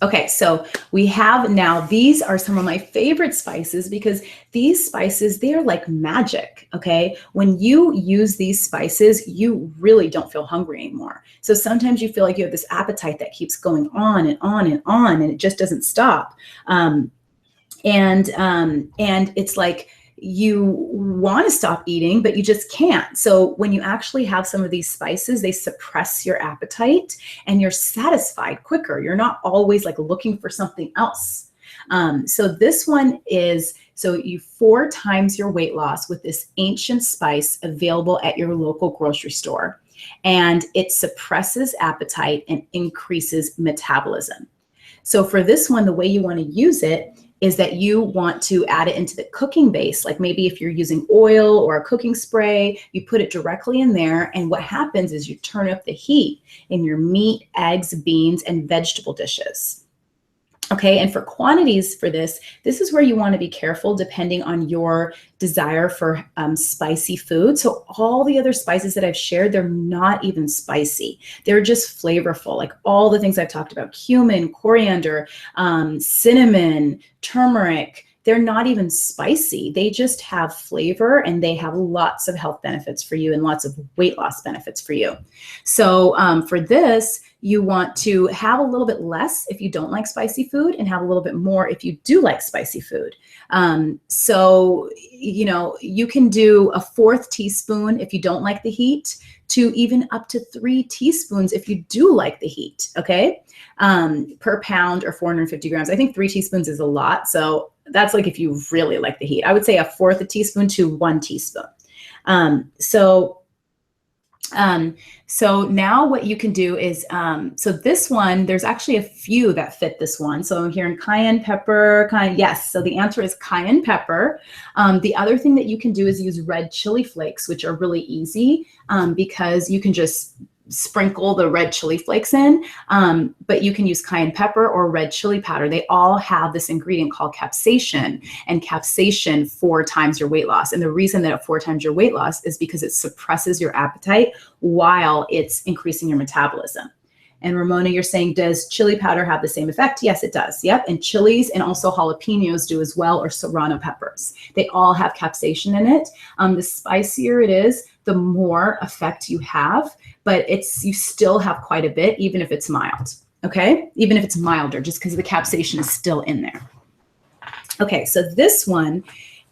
Okay, so we have now, these are some of my favorite spices because these spices, they are like magic, okay? When you use these spices, you really don't feel hungry anymore. So sometimes you feel like you have this appetite that keeps going on and on and on, and it just doesn't stop. And it's like, you want to stop eating, but you just can't. So when you actually have some of these spices, they suppress your appetite and you're satisfied quicker. You're not always like looking for something else. So this one is, so you 4 times your weight loss with this ancient spice available at your local grocery store. And it suppresses appetite and increases metabolism. So for this one, the way you want to use it is that you want to add it into the cooking base. Like maybe if you're using oil or a cooking spray, you put it directly in there. And what happens is you turn up the heat in your meat, eggs, beans, and vegetable dishes. Okay, and for quantities for this is where you want to be careful depending on your desire for spicy food. So all the other spices that I've shared, they're not even spicy. They're just flavorful, like all the things I've talked about: cumin, coriander, cinnamon, turmeric. They're not even spicy. They just have flavor and they have lots of health benefits for you and lots of weight loss benefits for you. So for this, you want to have a little bit less if you don't like spicy food and have a little bit more if you do like spicy food. So, you know, you can do a 1/4 teaspoon if you don't like the heat, to even up to 3 teaspoons if you do like the heat, okay? Per pound, or 450 grams. I think 3 teaspoons is a lot. So that's like if you really like the heat. I would say a 1/4 teaspoon to 1 teaspoon. So now what you can do is, so this one, there's actually a few that fit this one. So I'm hearing cayenne pepper, yes. So the answer is cayenne pepper. The other thing that you can do is use red chili flakes, which are really easy because you can just sprinkle the red chili flakes in, but you can use cayenne pepper or red chili powder. They all have this ingredient called capsaicin, and capsaicin 4 times your weight loss. And the reason that it 4 times your weight loss is because it suppresses your appetite while it's increasing your metabolism. And Ramona, you're saying, does chili powder have the same effect? Yes, it does. Yep. And chilies and also jalapenos do as well, or serrano peppers. They all have capsaicin in it. The spicier it is, the more effect you have, but you still have quite a bit, even if it's mild. Okay. Even if it's milder, just because the capsaicin is still in there. Okay. So this one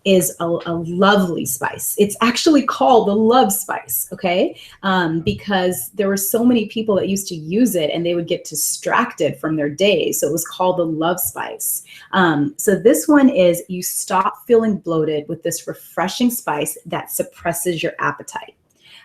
is a lovely spice. It's actually called the love spice, okay? Because there were so many people that used to use it and they would get distracted from their day. So it was called the love spice. So this one is, you stop feeling bloated with this refreshing spice that suppresses your appetite.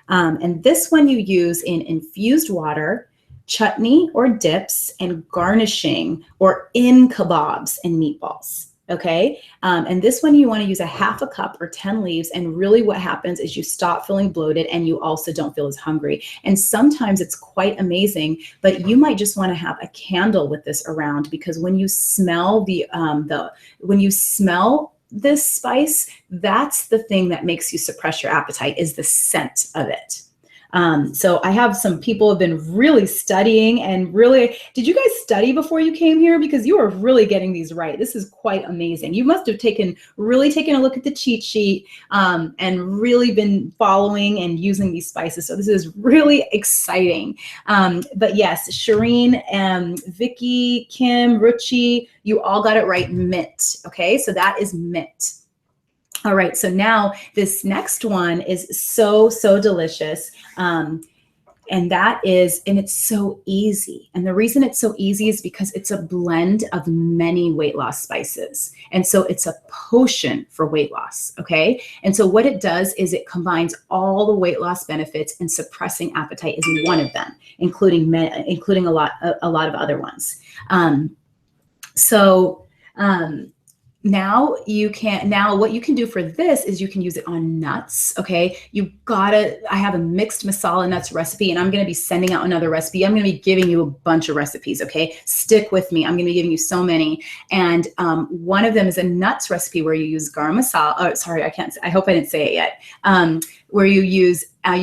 And this one you use in infused water, chutney or dips, and garnishing, or in kebabs and meatballs. Okay. And this one you want to use a 1/2 cup or 10 leaves. And really what happens is you stop feeling bloated and you also don't feel as hungry. And sometimes it's quite amazing, but you might just want to have a candle with this around, because when you smell when you smell this spice, that's the thing that makes you suppress your appetite, is the scent of it. So I have some people have been really studying, and really, did you guys study before you came here? Because you are really getting these right. This is quite amazing. You must have really taken a look at the cheat sheet, and really been following and using these spices. So this is really exciting. But yes, Shireen, Vicky, Kim, Ruchi, you all got it right. Mint. Okay. So that is mint. All right, so now this next one is so delicious. And it's so easy. And the reason it's so easy is because it's a blend of many weight loss spices. And so it's a potion for weight loss, okay? And so what it does is it combines all the weight loss benefits, and suppressing appetite is one of them, including a lot of other ones. now what you can do for this is you can use it on nuts. Okay. I have a mixed masala nuts recipe, and I'm going to be sending out another recipe. I'm going to be giving you a bunch of recipes. Okay. Stick with me. I'm going to be giving you so many. And one of them is a nuts recipe where you use garam masala. Oh, sorry. I hope I didn't say it yet. Where you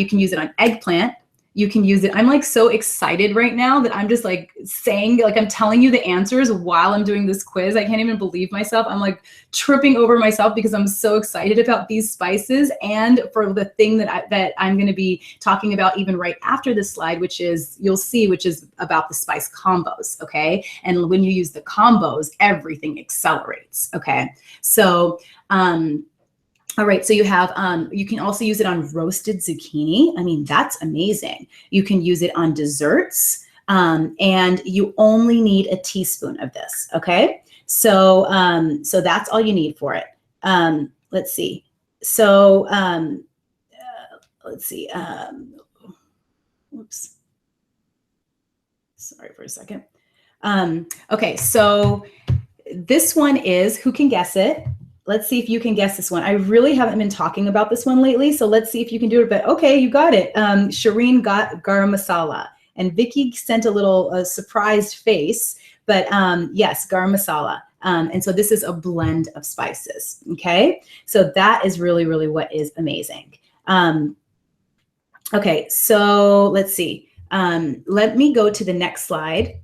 can use it on eggplant. You can use it. I'm like so excited right now that I'm just like saying, like I'm telling you the answers while I'm doing this quiz. I can't even believe myself. I'm like tripping over myself because I'm so excited about these spices and for the thing that I'm going to be talking about even right after this slide, which is about the spice combos. Okay. And when you use the combos, everything accelerates. Okay. So, all right, so you have, you can also use it on roasted zucchini. I mean, that's amazing. You can use it on desserts, and you only need a teaspoon of this, okay? So, so that's all you need for it. Let's see. So, let's see. Whoops. Sorry for a second. Okay, so this one is, who can guess it? Let's see if you can guess this one. I really haven't been talking about this one lately, so let's see if you can do it. But okay, you got it. Shireen got garam masala, and Vicky sent a little surprised face. But yes, garam masala. And so this is a blend of spices. Okay, so that is really, really what is amazing. Okay, so let's see. Let me go to the next slide,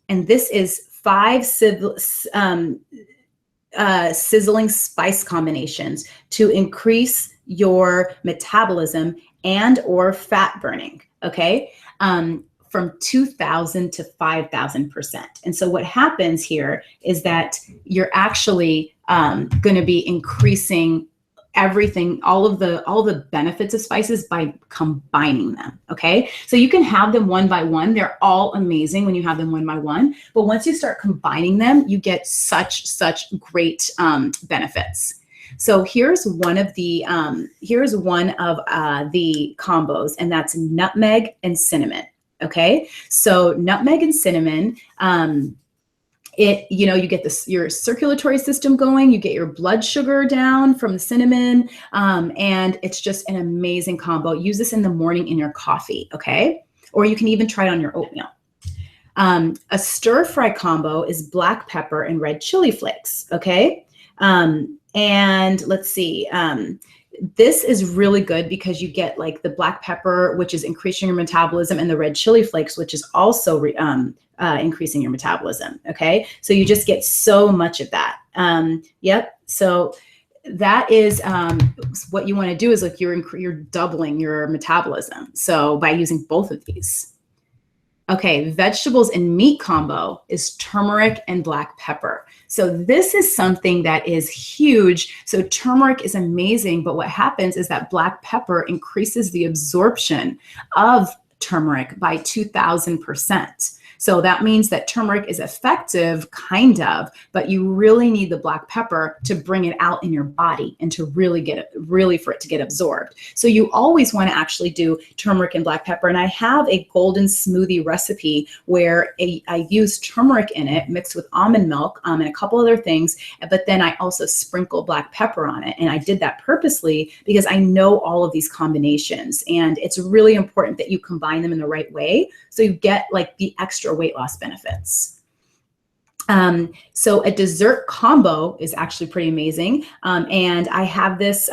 and this is 5 sizzling spice combinations to increase your metabolism and or fat burning, okay, from 2,000 to 5,000%. And so what happens here is that you're actually going to be increasing everything, all of the benefits of spices by combining them. Okay. So you can have them one by one. They're all amazing when you have them one by one, but once you start combining them, you get such great benefits. So here's one of the combos, and that's nutmeg and cinnamon. Okay. So nutmeg and cinnamon, you get your circulatory system going, you get your blood sugar down from the cinnamon, and it's just an amazing combo. Use this in the morning in your coffee, okay? Or you can even try it on your oatmeal. A stir fry combo is black pepper and red chili flakes, okay? And let's see, this is really good because you get like the black pepper, which is increasing your metabolism, and the red chili flakes, which is also increasing your metabolism. Okay, so you just get so much of that. Yep. So that is what you want to do is like you're doubling your metabolism. So by using both of these. Okay, vegetables and meat combo is turmeric and black pepper. So this is something that is huge. So turmeric is amazing, but what happens is that black pepper increases the absorption of turmeric by 2,000%. So that means that turmeric is effective, kind of, but you really need the black pepper to bring it out in your body and to really for it to get absorbed. So you always want to actually do turmeric and black pepper. And I have a golden smoothie recipe where I use turmeric in it mixed with almond milk and a couple other things, but then I also sprinkle black pepper on it. And I did that purposely because I know all of these combinations, and it's really important that you combine them in the right way so you get like the extra weight loss benefits. So a dessert combo is actually pretty amazing. And I have this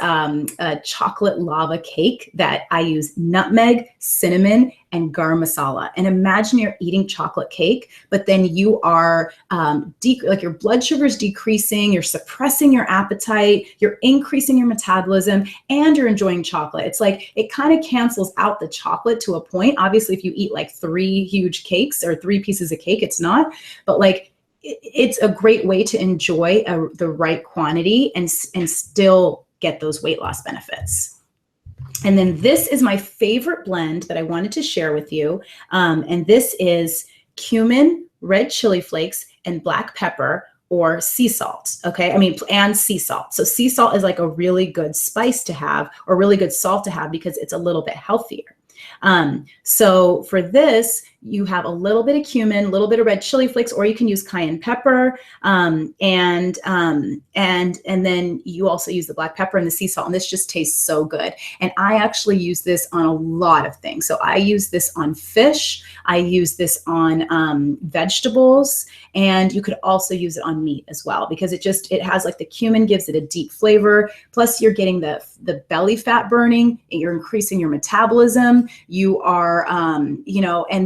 chocolate lava cake that I use nutmeg, cinnamon, and garam masala. And imagine you're eating chocolate cake, but then you are like your blood sugar is decreasing, you're suppressing your appetite, you're increasing your metabolism, and you're enjoying chocolate. It's like it kind of cancels out the chocolate to a point. Obviously, if you eat like 3 huge cakes or 3 pieces of cake, it's not. But like it's a great way to enjoy the right quantity and still get those weight loss benefits. And then this is my favorite blend that I wanted to share with you. And this is cumin, red chili flakes, and black pepper, or sea salt. Okay. And sea salt. So sea salt is like a really good spice to have, or really good salt to have, because it's a little bit healthier. So for this, you have a little bit of cumin, a little bit of red chili flakes, or you can use cayenne pepper, and then you also use the black pepper and the sea salt, and this just tastes so good. And I actually use this on a lot of things. So I use this on fish, I use this on vegetables, and you could also use it on meat as well, because it has like the cumin gives it a deep flavor. Plus you're getting the belly fat burning, and you're increasing your metabolism. You are, and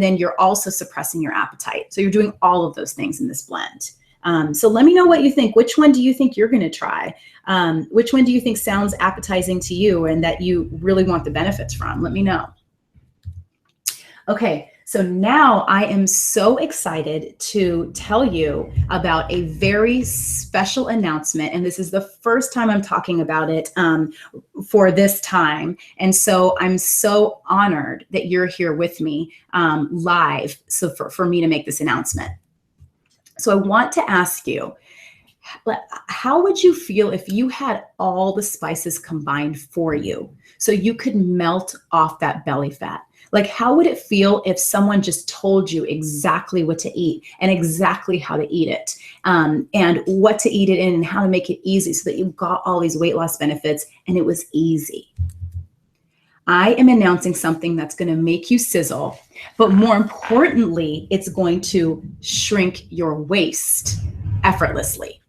then you're also suppressing your appetite. So you're doing all of those things in this blend. So let me know what you think. Which one do you think you're going to try? Which one do you think sounds appetizing to you and that you really want the benefits from? Let me know. Okay, so now I am so excited to tell you about a very special announcement. And this is the first time I'm talking about it for this time. And so I'm so honored that you're here with me live, so for me to make this announcement. So I want to ask you, how would you feel if you had all the spices combined for you so you could melt off that belly fat? Like, how would it feel if someone just told you exactly what to eat and exactly how to eat it, and what to eat it in and how to make it easy so that you got all these weight loss benefits and it was easy? I am announcing something that's going to make you sizzle, but more importantly, it's going to shrink your waist effortlessly.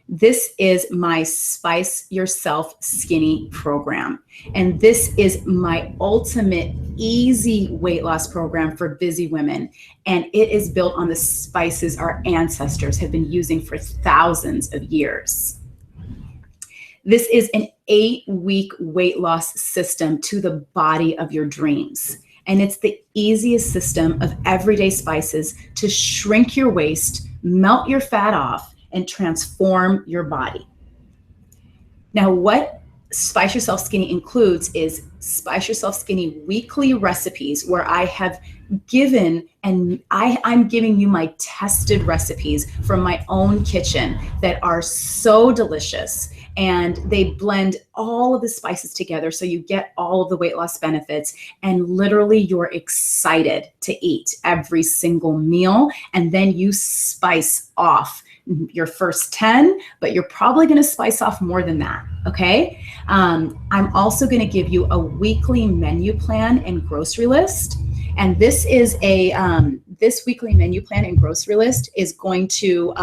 This is my Spice Yourself Skinny program. And this is my ultimate easy weight loss program for busy women. And it is built on the spices our ancestors have been using for thousands of years. This is an 8-week weight loss system to the body of your dreams. And it's the easiest system of everyday spices to shrink your waist, melt your fat off, and transform your body. Now, what Spice Yourself Skinny includes is Spice Yourself Skinny weekly recipes where I have given, and I'm giving you my tested recipes from my own kitchen that are so delicious. And they blend all of the spices together so you get all of the weight loss benefits, and literally you're excited to eat every single meal. And then you spice off your first 10, but you're probably going to spice off more than that. Okay. I'm also going to give you a weekly menu plan and grocery list. And this is this weekly menu plan and grocery list is going to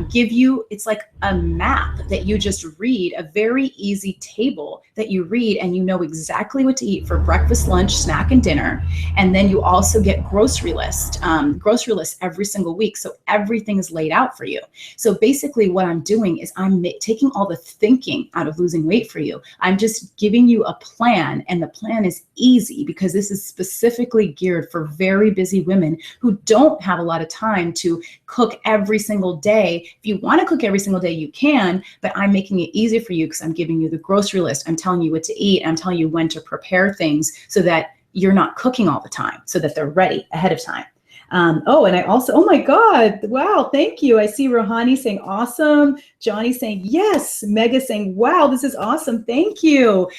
give you, it's like a map that you just read, a very easy table that you read, and you know exactly what to eat for breakfast, lunch, snack, and dinner. And then you also get grocery lists every single week. So everything is laid out for you. So basically what I'm doing is I'm taking all the thinking out of losing weight for you. I'm just giving you a plan, and the plan is easy because this is specifically geared for very busy women who don't have a lot of time to cook every single day. If you want to cook every single day, you can, but I'm making it easy for you because I'm giving you the grocery list. I'm telling you what to eat. I'm telling you when to prepare things so that you're not cooking all the time, so that they're ready ahead of time. And I also, oh my God, wow, thank you. I see Rohani saying awesome. Johnny saying yes. Mega saying, wow, this is awesome. Thank you.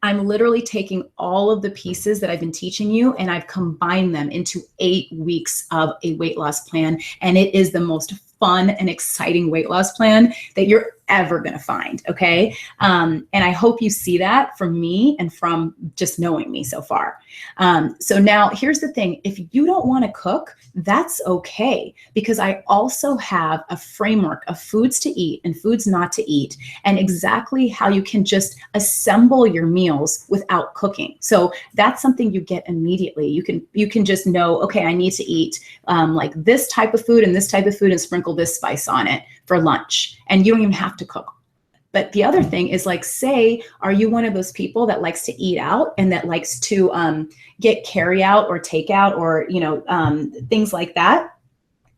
I'm literally taking all of the pieces that I've been teaching you, and I've combined them into 8 weeks of a weight loss plan. And it is the most fun and exciting weight loss plan that you're ever going to find. Okay. And I hope you see that from me and from just knowing me so far. So now here's the thing. If you don't want to cook, that's okay, because I also have a framework of foods to eat and foods not to eat, and exactly how you can just assemble your meals without cooking. So that's something you get immediately. You can just know, okay, I need to eat like this type of food and this type of food and sprinkle this spice on it for lunch. And you don't even have to cook. But the other thing is, like, say, are you one of those people that likes to eat out and that likes to get carry out or takeout or, things like that?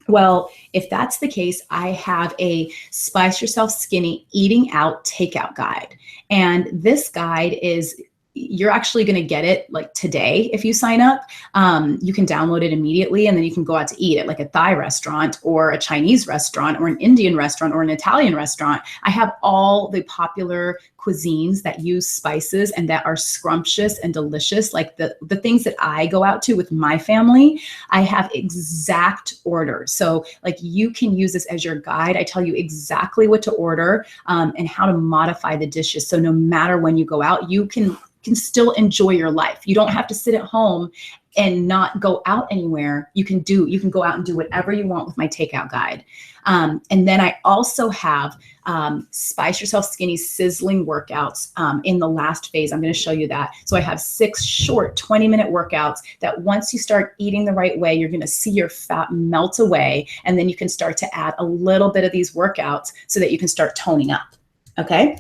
Well, if that's the case, I have a Spice Yourself Skinny Eating Out Takeout Guide. And this guide is you're actually going to get it like today. If you sign up, you can download it immediately, and then you can go out to eat at like a Thai restaurant or a Chinese restaurant or an Indian restaurant or an Italian restaurant. I have all the popular cuisines that use spices and that are scrumptious and delicious, like the things that I go out to with my family. I have exact orders. So like you can use this as your guide. I tell you exactly what to order and how to modify the dishes. So no matter when you go out, you can still enjoy your life. You don't have to sit at home and not go out anywhere. You can go out and do whatever you want with my takeout guide. And then I also have Spice Yourself Skinny sizzling workouts in the last phase. I'm going to show you that. So I have 6 short 20-minute workouts that once you start eating the right way, you're going to see your fat melt away. And then you can start to add a little bit of these workouts so that you can start toning up. Okay.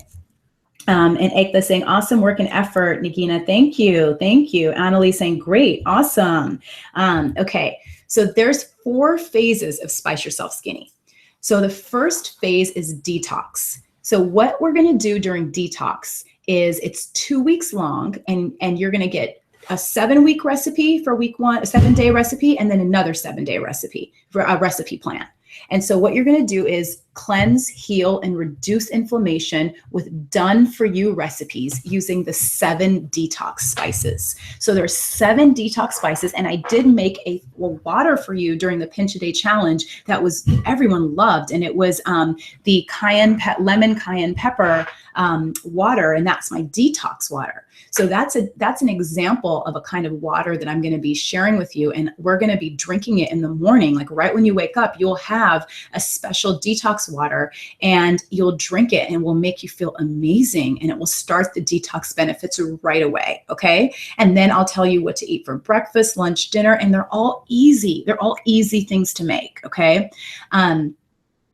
And Ekla saying, awesome work and effort, Nagina. Thank you. Thank you. Annalise saying, great. Awesome. Okay. So there's 4 phases of Spice Yourself Skinny. So the first phase is detox. So what we're going to do during detox is it's 2 weeks long, and you're going to get a 7-week recipe for week 1, a 7-day recipe, and then another 7-day recipe for a recipe plan. And so what you're going to do is cleanse, heal, and reduce inflammation with done-for-you recipes using the 7 detox spices. So there's 7 detox spices, and I did make a water for you during the Pinch a Day challenge that was everyone loved, and it was the lemon cayenne pepper water, and that's my detox water. So that's an example of a kind of water that I'm going to be sharing with you, and we're going to be drinking it in the morning. Like right when you wake up, you'll have a special detox water, and you'll drink it, and it will make you feel amazing, and it will start the detox benefits right away. Okay. And then I'll tell you what to eat for breakfast, lunch, dinner, and they're all easy. They're all easy things to make. Okay.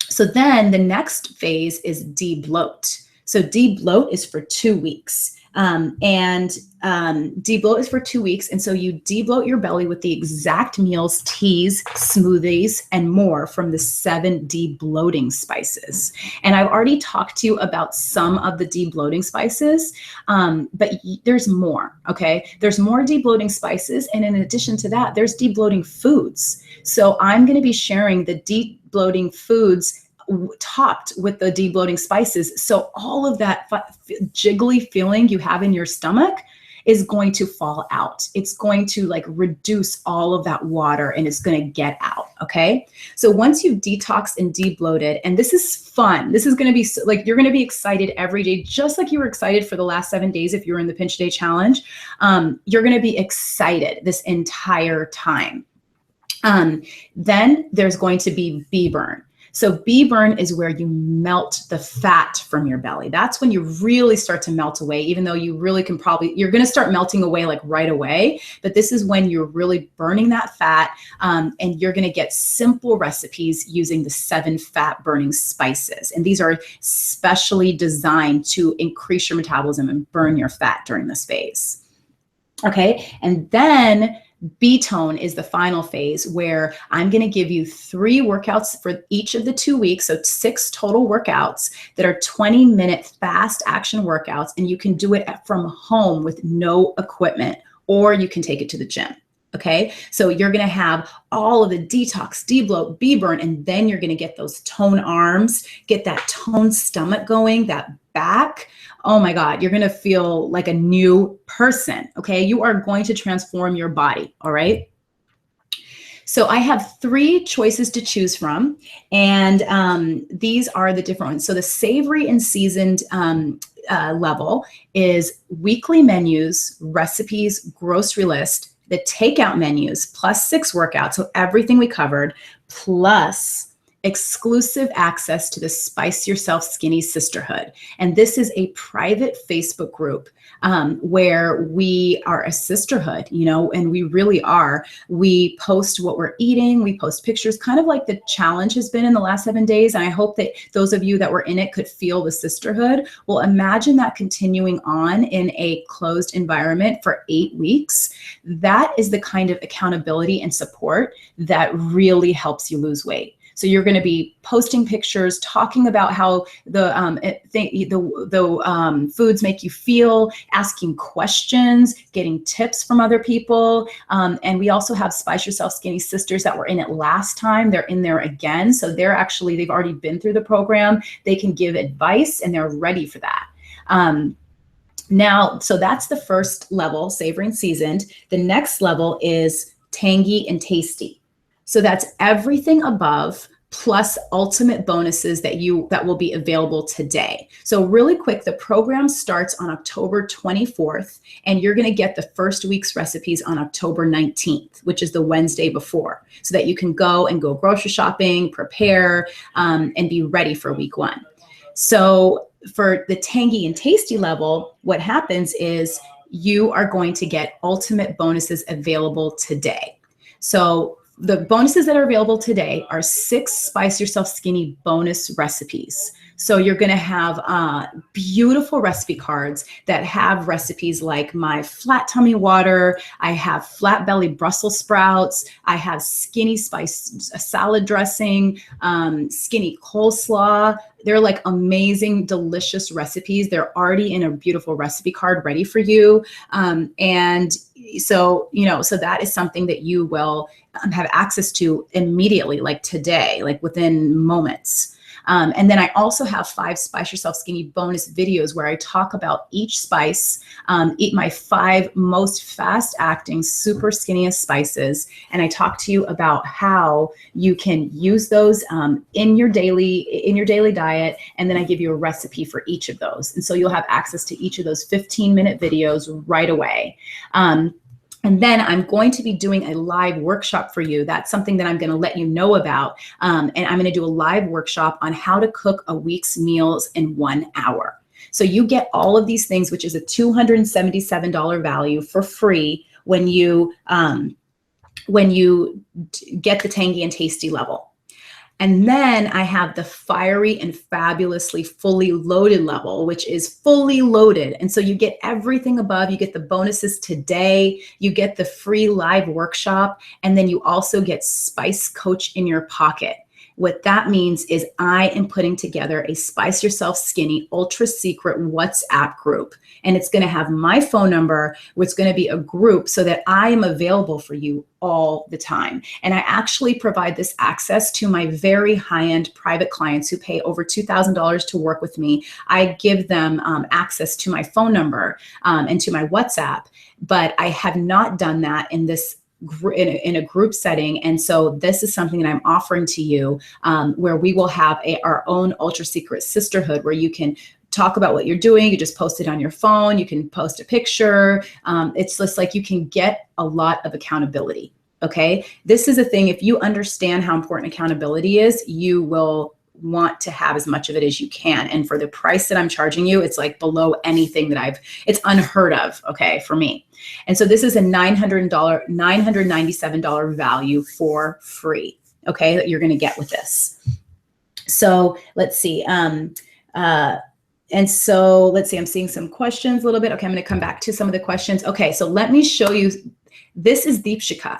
So then the next phase is de-bloat. So de-bloat is for 2 weeks. De-bloat is for 2 weeks. And so you de-bloat your belly with the exact meals, teas, smoothies, and more from the 7 de-bloating spices. And I've already talked to you about some of the de-bloating spices, but there's more, okay? There's more de-bloating spices. And in addition to that, there's de-bloating foods. So I'm going to be sharing the de-bloating foods topped with the de-bloating spices. So all of that jiggly feeling you have in your stomach is going to fall out. It's going to like reduce all of that water, and it's going to get out. Okay. So once you've detoxed and de-bloated, and this is fun, this is going to be like, you're going to be excited every day, just like you were excited for the last 7 days. If you were in the Pinch Day challenge, you're going to be excited this entire time. Then there's going to be bee burn. So bee burn is where you melt the fat from your belly. That's when you really start to melt away, even though you really can you're going to start melting away like right away. But this is when you're really burning that fat, and you're going to get simple recipes using the 7 fat burning spices. And these are specially designed to increase your metabolism and burn your fat during this phase. Okay. And then B-tone is the final phase, where I'm going to give you 3 workouts for each of the 2 weeks. So 6 total workouts that are 20-minute fast action workouts. And you can do it from home with no equipment, or you can take it to the gym. Okay. So you're going to have all of the detox, de-bloat, bee burn, and then you're going to get those toned arms, get that toned stomach going, that back. Oh my God, you're going to feel like a new person. Okay. You are going to transform your body. All right. So I have 3 choices to choose from, and these are the different ones. So the savory and seasoned level is weekly menus, recipes, grocery list, the takeout menus, plus 6 workouts. So everything we covered, plus exclusive access to the Spice Yourself Skinny Sisterhood. And this is a private Facebook group where we are a sisterhood, you know, and we really are. We post what we're eating. We post pictures, kind of like the challenge has been in the last 7 days. And I hope that those of you that were in it could feel the sisterhood. Well, imagine that continuing on in a closed environment for 8 weeks. That is the kind of accountability and support that really helps you lose weight. So you're going to be posting pictures, talking about how the foods make you feel, asking questions, getting tips from other people. And we also have Spice Yourself Skinny sisters that were in it last time. They're in there again. So they've already been through the program. They can give advice and they're ready for that. Now, so that's the first level, savory and seasoned. The next level is tangy and tasty. So that's everything above plus ultimate bonuses that will be available today. So really quick, the program starts on October 24th, and you're going to get the first week's recipes on October 19th, which is the Wednesday before, so that you can go grocery shopping, prepare, and be ready for week 1. So for the tangy and tasty level, what happens is you are going to get ultimate bonuses available today. So the bonuses that are available today are 6 Spice Yourself Skinny bonus recipes. So you're going to have beautiful recipe cards that have recipes like my flat tummy water. I have flat belly Brussels sprouts. I have skinny spice salad dressing, skinny coleslaw. They're like amazing, delicious recipes. They're already in a beautiful recipe card ready for you. And so that is something that you will have access to immediately, like today, like within moments. And then I also have 5 Spice Yourself Skinny bonus videos where I talk about each spice, eat my 5 most fast acting, super skinniest spices. And I talk to you about how you can use those in your daily diet. And then I give you a recipe for each of those. And so you'll have access to each of those 15-minute videos right away. And then I'm going to be doing a live workshop for you. That's something that I'm going to let you know about. And I'm going to do a live workshop on how to cook a week's meals in 1 hour. So you get all of these things, which is a $277 value for free when you get the tangy and tasty level. And then I have the fiery and fabulously fully loaded level, which is fully loaded. And so you get everything above. You get the bonuses today. You get the free live workshop. And then you also get Spice Coach in your pocket. What that means is I am putting together a Spice Yourself Skinny ultra secret WhatsApp group. And it's going to have my phone number, which is going to be a group so that I am available for you all the time. And I actually provide this access to my very high-end private clients who pay over $2,000 to work with me. I give them access to my phone number and to my WhatsApp, but I have not done that in a group setting. And so this is something that I'm offering to you where we will have our own ultra secret sisterhood where you can talk about what you're doing. You just post it on your phone. You can post a picture. It's just like you can get a lot of accountability. Okay. This is a thing. If you understand how important accountability is, you will want to have as much of it as you can. And for the price that I'm charging you, it's like below anything that it's unheard of. Okay. For me. And so this is a $997 value for free. Okay. That you're going to get with this. So let's see. And so let's see, I'm seeing some questions a little bit. Okay, I'm going to come back to some of the questions. Okay, so let me show you. This is Deepshika.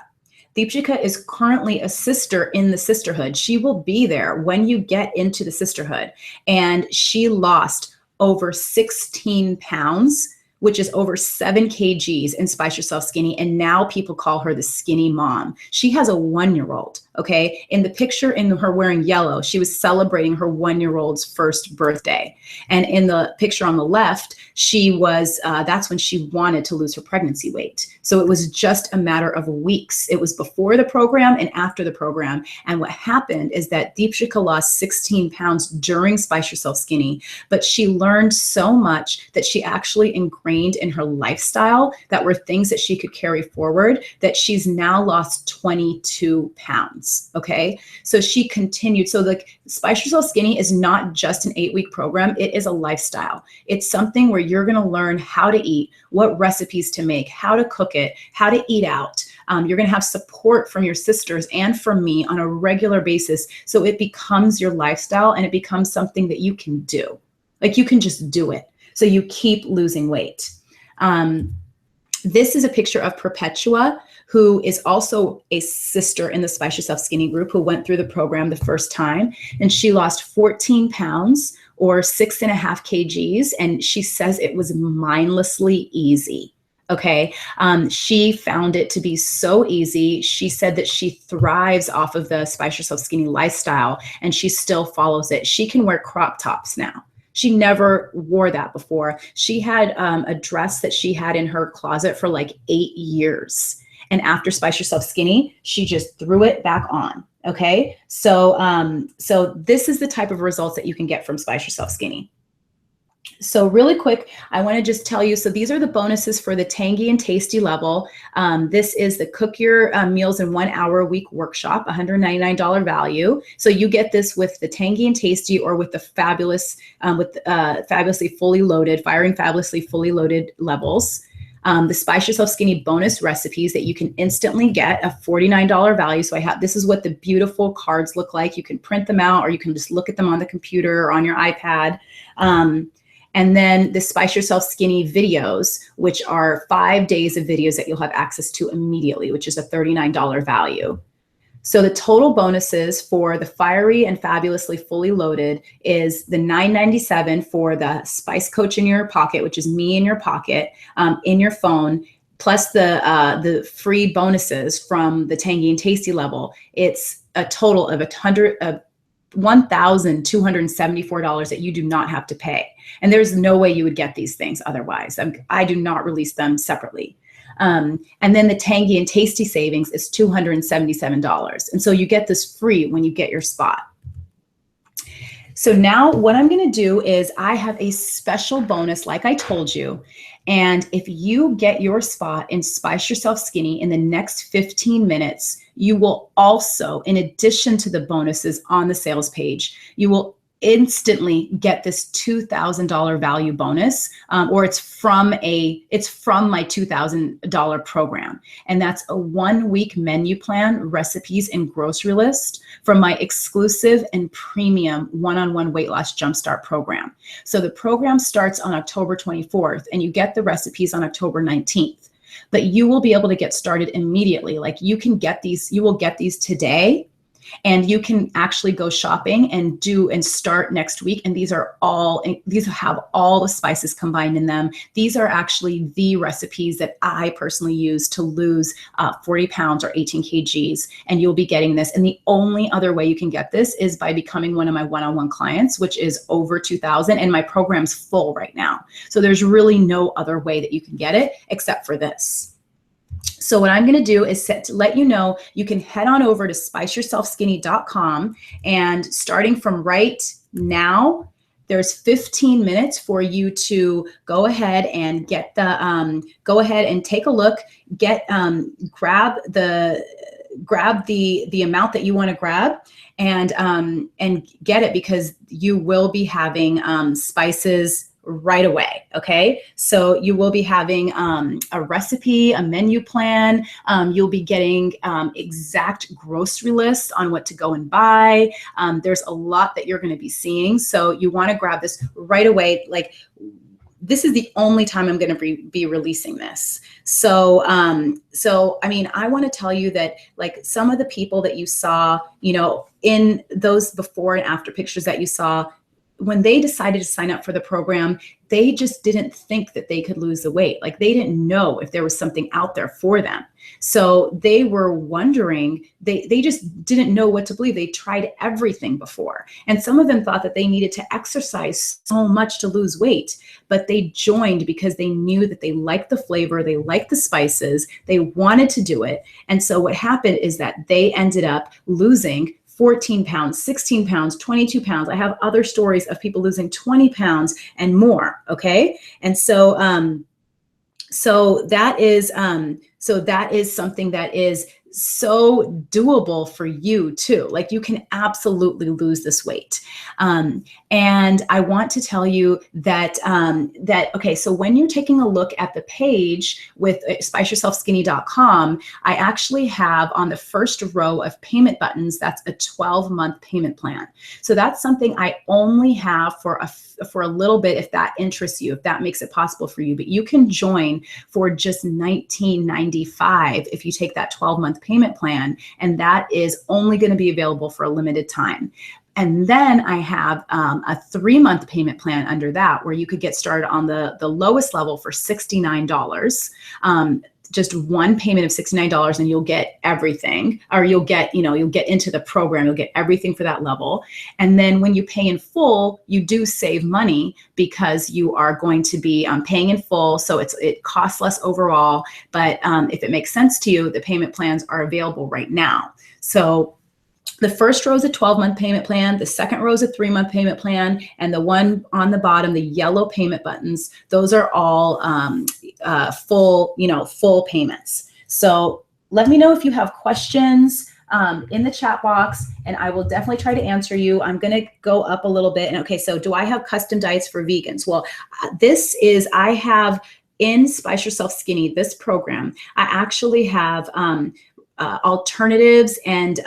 Deepshika is currently a sister in the sisterhood. She will be there when you get into the sisterhood. And she lost over 16 pounds, which is over 7 kgs in Spice Yourself Skinny. And now people call her the skinny mom. She has a 1-year-old, okay? In the picture in her wearing yellow, she was celebrating her 1-year-old's first birthday. And in the picture on the left, she was, that's when she wanted to lose her pregnancy weight. So it was just a matter of weeks. It was before the program and after the program. And what happened is that Deepshika lost 16 pounds during Spice Yourself Skinny, but she learned so much that she actually ingrained in her lifestyle that were things that she could carry forward, that she's now lost 22 pounds. Okay. So she continued. So the Spice Yourself Skinny is not just an 8-week program. It is a lifestyle. It's something where you're going to learn how to eat, what recipes to make, how to cook it, how to eat out. You're going to have support from your sisters and from me on a regular basis. So it becomes your lifestyle and it becomes something that you can do. Like you can just do it. So you keep losing weight. This is a picture of Perpetua, who is also a sister in the Spice Yourself Skinny group, who went through the program the first time, and she lost 14 pounds or 6.5 kgs. And she says it was mindlessly easy. Okay. She found it to be so easy. She said that she thrives off of the Spice Yourself Skinny lifestyle, and she still follows it. She can wear crop tops now. She never wore that before. She had a dress that she had in her closet for like 8 years. And after Spice Yourself Skinny, she just threw it back on. Okay. So, so this is the type of results that you can get from Spice Yourself Skinny. So really quick, I want to just tell you, so these are the bonuses for the tangy and tasty level. This is the Cook Your Meals in 1 Hour a Week workshop, $199 value. So you get this with the tangy and tasty, or with the fabulous, fabulously fully loaded, firing fabulously fully loaded levels. The Spice Yourself Skinny bonus recipes that you can instantly get, a $49 value. So this is what the beautiful cards look like. You can print them out, or you can just look at them on the computer or on your iPad. And then the Spice Yourself Skinny videos, which are 5 days of videos that you'll have access to immediately, which is a $39 value. So the total bonuses for the Fiery and Fabulously Fully Loaded is the $997 for the Spice Coach in your pocket, which is me in your pocket, in your phone, plus the free bonuses from the Tangy and Tasty level. It's a total of $1,274 that you do not have to pay. And there's no way you would get these things otherwise. I do not release them separately. And then the Tangy and Tasty savings is $277. And so you get this free when you get your spot. So now what I'm going to do is I have a special bonus, like I told you. And if you get your spot in Spice Yourself Skinny in the next 15 minutes, you will also, in addition to the bonuses on the sales page, you will instantly get this $2,000 value bonus, or it's from my $2,000 program. And that's a 1-week menu plan, recipes, and grocery list from my exclusive and premium one-on-one weight loss jumpstart program. So the program starts on October 24th, and you get the recipes on October 19th. But you will be able to get started immediately. Like, you can get these, you will get these today, and you can actually go shopping and start next week. And these have all the spices combined in them. These are actually the recipes that I personally use to lose 40 pounds or 18 kgs. And you'll be getting this. And the only other way you can get this is by becoming one of my one-on-one clients, which is over 2,000. And my program's full right now. So there's really no other way that you can get it except for this. So what I'm going to do is to let you know, you can head on over to spiceyourselfskinny.com, and starting from right now, there's 15 minutes for you to go ahead and get the, go ahead and take a look, grab the amount that you want to grab, and get it, because you will be having spices right away. Okay. So you will be having a recipe, a menu plan. You'll be getting exact grocery lists on what to go and buy. There's a lot that you're going to be seeing. So you want to grab this right away. Like, this is the only time I'm going to be releasing this. So, I mean, I want to tell you that, like, some of the people that you saw, you know, in those before and after pictures that you saw, when they decided to sign up for the program, they just didn't think that they could lose the weight. Like, they didn't know if there was something out there for them. So they were wondering, they just didn't know what to believe. They tried everything before. And some of them thought that they needed to exercise so much to lose weight, but they joined because they knew that they liked the flavor, they liked the spices, they wanted to do it. And so what happened is that they ended up losing 14 pounds, 16 pounds, 22 pounds. I have other stories of people losing 20 pounds and more. Okay. And so, so that is something that is so doable for you too. Like you can absolutely lose this weight. And I want to tell you that, okay, so when you're taking a look at the page with spiceyourselfskinny.com, I actually have on the first row of payment buttons, that's a 12-month payment plan. So that's something I only have for a little bit, if that interests you, if that makes it possible for you. But you can join for just $19.95 if you take that 12-month payment plan, and that is only going to be available for a limited time. And then I have a 3-month payment plan under that, where you could get started on the lowest level for $69. Just one payment of $69 and you'll get everything, or you'll get into the program, you'll get everything for that level. And then when you pay in full, you do save money because you are going to be paying in full. So it costs less overall, but if it makes sense to you, the payment plans are available right now. So the first row is a 12-month payment plan. The second row is a 3-month payment plan. And the one on the bottom, the yellow payment buttons, those are all full payments. So let me know if you have questions in the chat box, and I will definitely try to answer you. I'm going to go up a little bit. And okay, so do I have custom diets for vegans? Well, I have in Spice Yourself Skinny, this program, I actually have alternatives and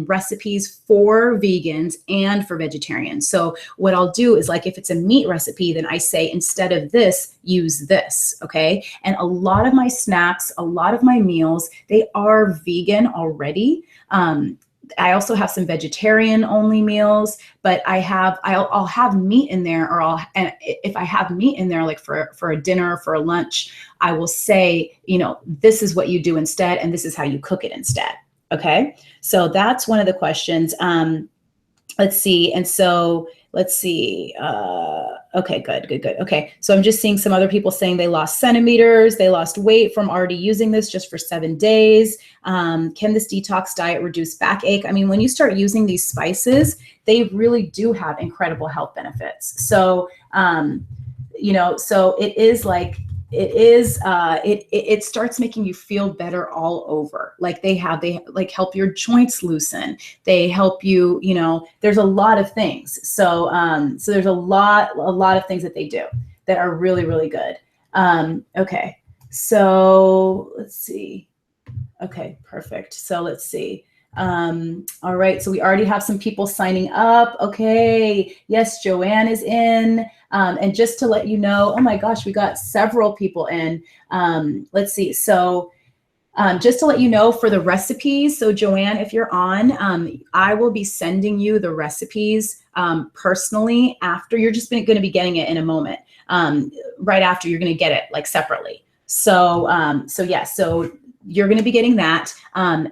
recipes for vegans and for vegetarians. So what I'll do is, like, if it's a meat recipe, then I say, instead of this, use this. Okay. And a lot of my snacks, a lot of my meals, they are vegan already. I also have some vegetarian only meals, but I'll have meat in there, and if I have meat in there, like for a dinner, for a lunch, I will say, this is what you do instead, and this is how you cook it instead. Okay. So that's one of the questions. Let's see. And so let's see. Okay, good. Okay. So I'm just seeing some other people saying they lost centimeters, they lost weight from already using this just for 7 days. Can this detox diet reduce backache? I mean, when you start using these spices, they really do have incredible health benefits. So, so it starts making you feel better all over. Like they help your joints loosen. They help you, there's a lot of things. So there's a lot of things that they do that are really, really good. Okay. So let's see. Okay, perfect. So let's see. All right. So we already have some people signing up. Okay. Yes, Joanne is in. And just to let you know, oh my gosh, we got several people in. Let's see. So just to let you know, for the recipes, so Joanne, if you're on, I will be sending you the recipes personally after. You're just going to be getting it in a moment. Right after, you're going to get it like separately. So so you're going to be getting that, and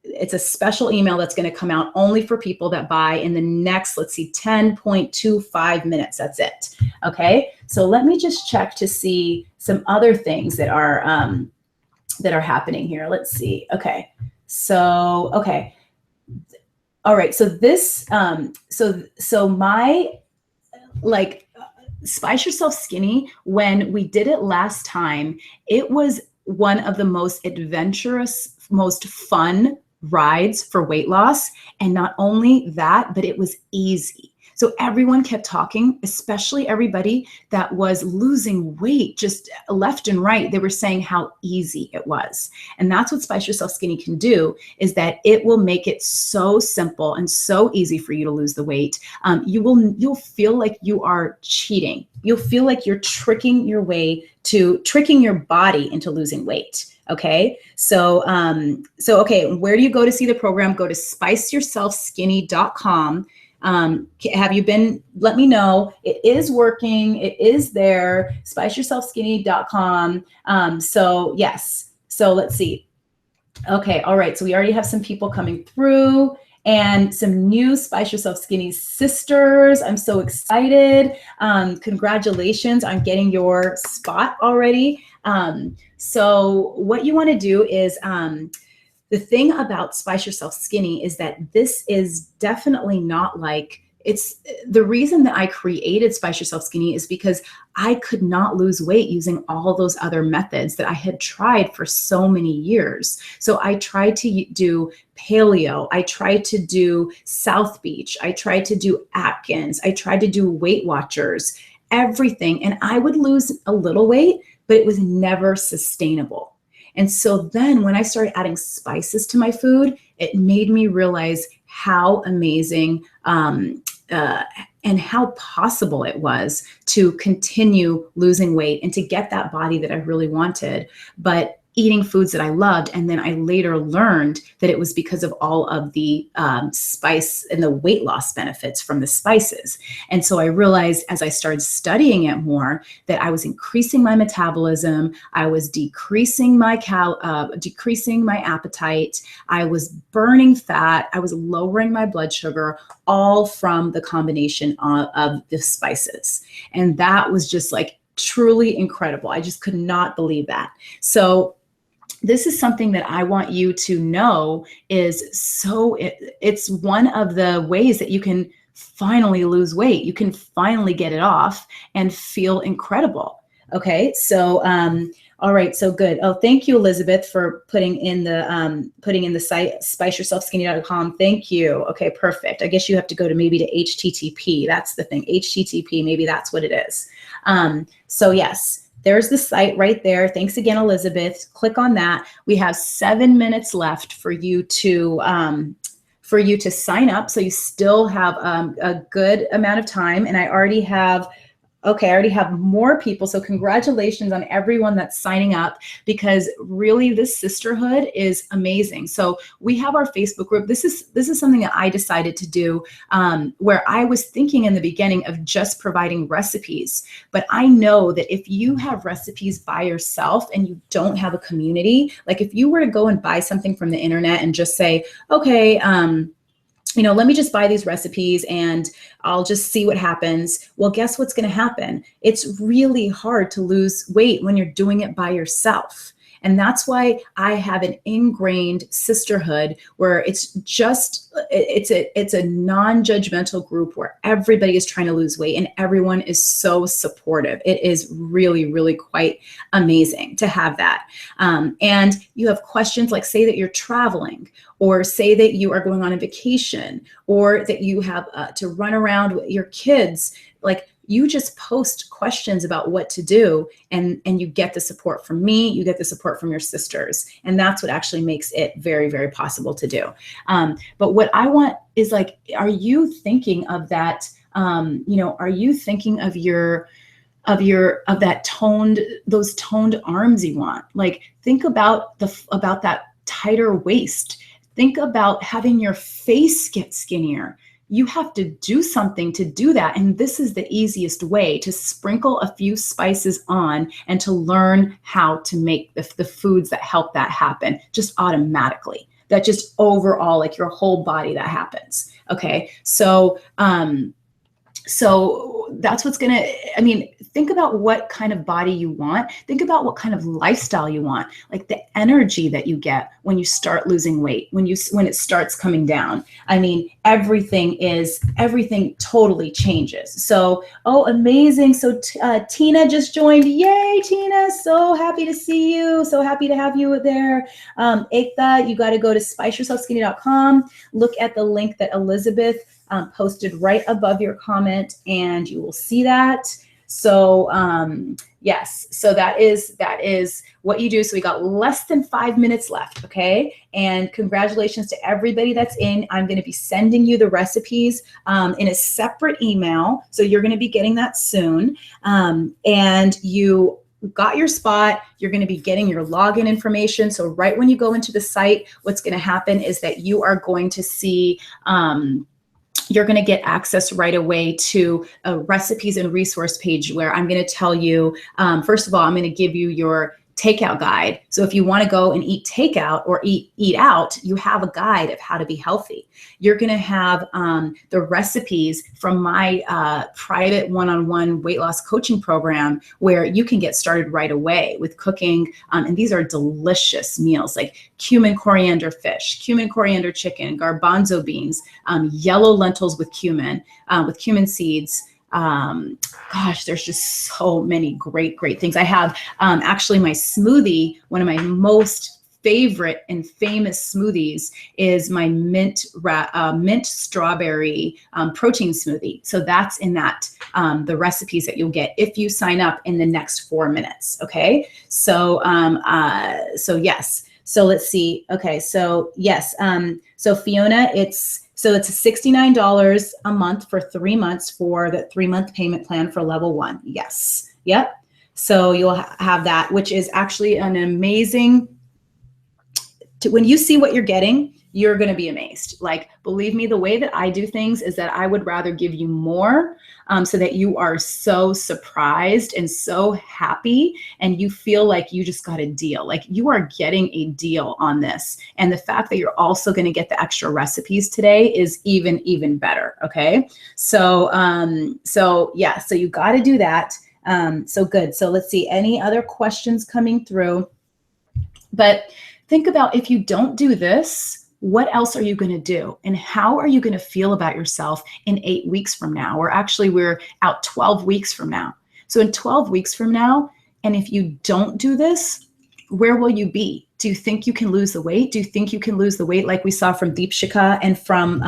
it's a special email that's going to come out only for people that buy in the next, let's see, 10.25 minutes. That's it. Okay. So let me just check to see some other things that are happening here. Let's see. Okay. So, okay. All right. So this, so my, like, Spice Yourself Skinny, when we did it last time, it was one of the most adventurous, most fun rides for weight loss. And not only that, but it was easy. So everyone kept talking, especially everybody that was losing weight just left and right. They were saying how easy it was. And that's what Spice Yourself Skinny can do, is that it will make it so simple and so easy for you to lose the weight. You'll feel like you are cheating. You'll feel like you're tricking your body into losing weight. Okay. So, okay. Where do you go to see the program? Go to spiceyourselfskinny.com. Have you been? Let me know. It is working. It is there. spiceyourselfskinny.com. So yes. So let's see. Okay. All right. So we already have some people coming through, and some new Spice Yourself Skinny sisters. I'm so excited. Congratulations on getting your spot already. So what you want to do is, the thing about Spice Yourself Skinny is that this is definitely not like it's the reason that I created Spice Yourself Skinny is because I could not lose weight using all those other methods that I had tried for so many years. So I tried to do paleo. I tried to do South Beach. I tried to do Atkins. I tried to do Weight Watchers, everything. And I would lose a little weight, but it was never sustainable. And so then when I started adding spices to my food, it made me realize how amazing and how possible it was to continue losing weight and to get that body that I really wanted, but eating foods that I loved. And then I later learned that it was because of all of the spice and the weight loss benefits from the spices. And so I realized as I started studying it more that I was increasing my metabolism, I was decreasing my appetite, I was burning fat, I was lowering my blood sugar, all from the combination of the spices. And that was just like truly incredible. I just could not believe that. So this is something that I want you to know is it's one of the ways that you can finally lose weight. You can finally get it off and feel incredible. Okay. So, all right. So good. Oh, thank you, Elizabeth, for putting in the site, spiceyourselfskinny.com. Thank you. Okay, perfect. I guess you have to go to maybe to HTTP. That's the thing. HTTP, maybe that's what it is. So yes. There's the site right there. Thanks again, Elizabeth. Click on that. We have 7 minutes left for you to sign up. So you still have a good amount of time. And I already have more people. So congratulations on everyone that's signing up, because really this sisterhood is amazing. So we have our Facebook group. This is something that I decided to do where I was thinking in the beginning of just providing recipes. But I know that if you have recipes by yourself and you don't have a community, like if you were to go and buy something from the internet and just say, okay, let me just buy these recipes and I'll just see what happens. Well, guess what's going to happen? It's really hard to lose weight when you're doing it by yourself. And that's why I have an ingrained sisterhood where it's a non-judgmental group where everybody is trying to lose weight and everyone is so supportive. It is really, really quite amazing to have that. And you have questions like, say that you're traveling, or say that you are going on a vacation, or that you have to run around with your kids. Like, you just post questions about what to do, and you get the support from me, you get the support from your sisters. And that's what actually makes it very, very possible to do. But what I want is, like, are you thinking of that? Are you thinking of those toned arms you want? Like, think about that tighter waist. Think about having your face get skinnier. You have to do something to do that. And this is the easiest way to sprinkle a few spices on and to learn how to make the foods that help that happen just automatically. That just overall, like your whole body, that happens. Okay. So that's what's think about what kind of body you want. Think about what kind of lifestyle you want, like the energy that you get when you start losing weight, when it starts coming down. Everything totally changes. So, oh, amazing. So Tina just joined. Yay, Tina. So happy to see you. So happy to have you there. Ekta, you got to go to spiceyourselfskinny.com. Look at the link that Elizabeth posted right above your comment, and you will see that. So yes, so that is what you do. So we got less than 5 minutes left, okay? And congratulations to everybody that's in. I'm going to be sending you the recipes in a separate email, so you're going to be getting that soon. And you got your spot. You're going to be getting your login information. So right when you go into the site, what's going to happen is that you are going to see you're going to get access right away to a recipes and resource page where I'm going to tell you, first of all, I'm going to give you your takeout guide. So if you want to go and eat takeout or eat out, you have a guide of how to be healthy. You're going to have the recipes from my private one-on-one weight loss coaching program, where you can get started right away with cooking. And these are delicious meals, like cumin coriander fish, cumin coriander chicken, garbanzo beans, yellow lentils with cumin seeds. Gosh, there's just so many great things. I have actually my smoothie, one of my most favorite and famous smoothies is my mint strawberry protein smoothie. So that's in that the recipes that you'll get if you sign up in the next 4 minutes. Okay. So yes. So let's see. Okay. So yes. So Fiona, it's $69 a month for 3 months for the 3-month payment plan for level 1. Yes. Yep. So you'll have that, which is actually an amazing, when you see what you're getting, you're going to be amazed. Like, believe me, the way that I do things is that I would rather give you more so that you are so surprised and so happy and you feel like you just got a deal. Like, you are getting a deal on this. And the fact that you're also going to get the extra recipes today is even better. Okay. So yeah, so you got to do that. So good. So let's see, any other questions coming through? But think about, if you don't do this, what else are you going to do? And how are you going to feel about yourself in 8 weeks from now? Or actually, we're out 12 weeks from now. So in 12 weeks from now, and if you don't do this, where will you be? Do you think you can lose the weight? Do you think you can lose the weight like we saw from Deepshika and from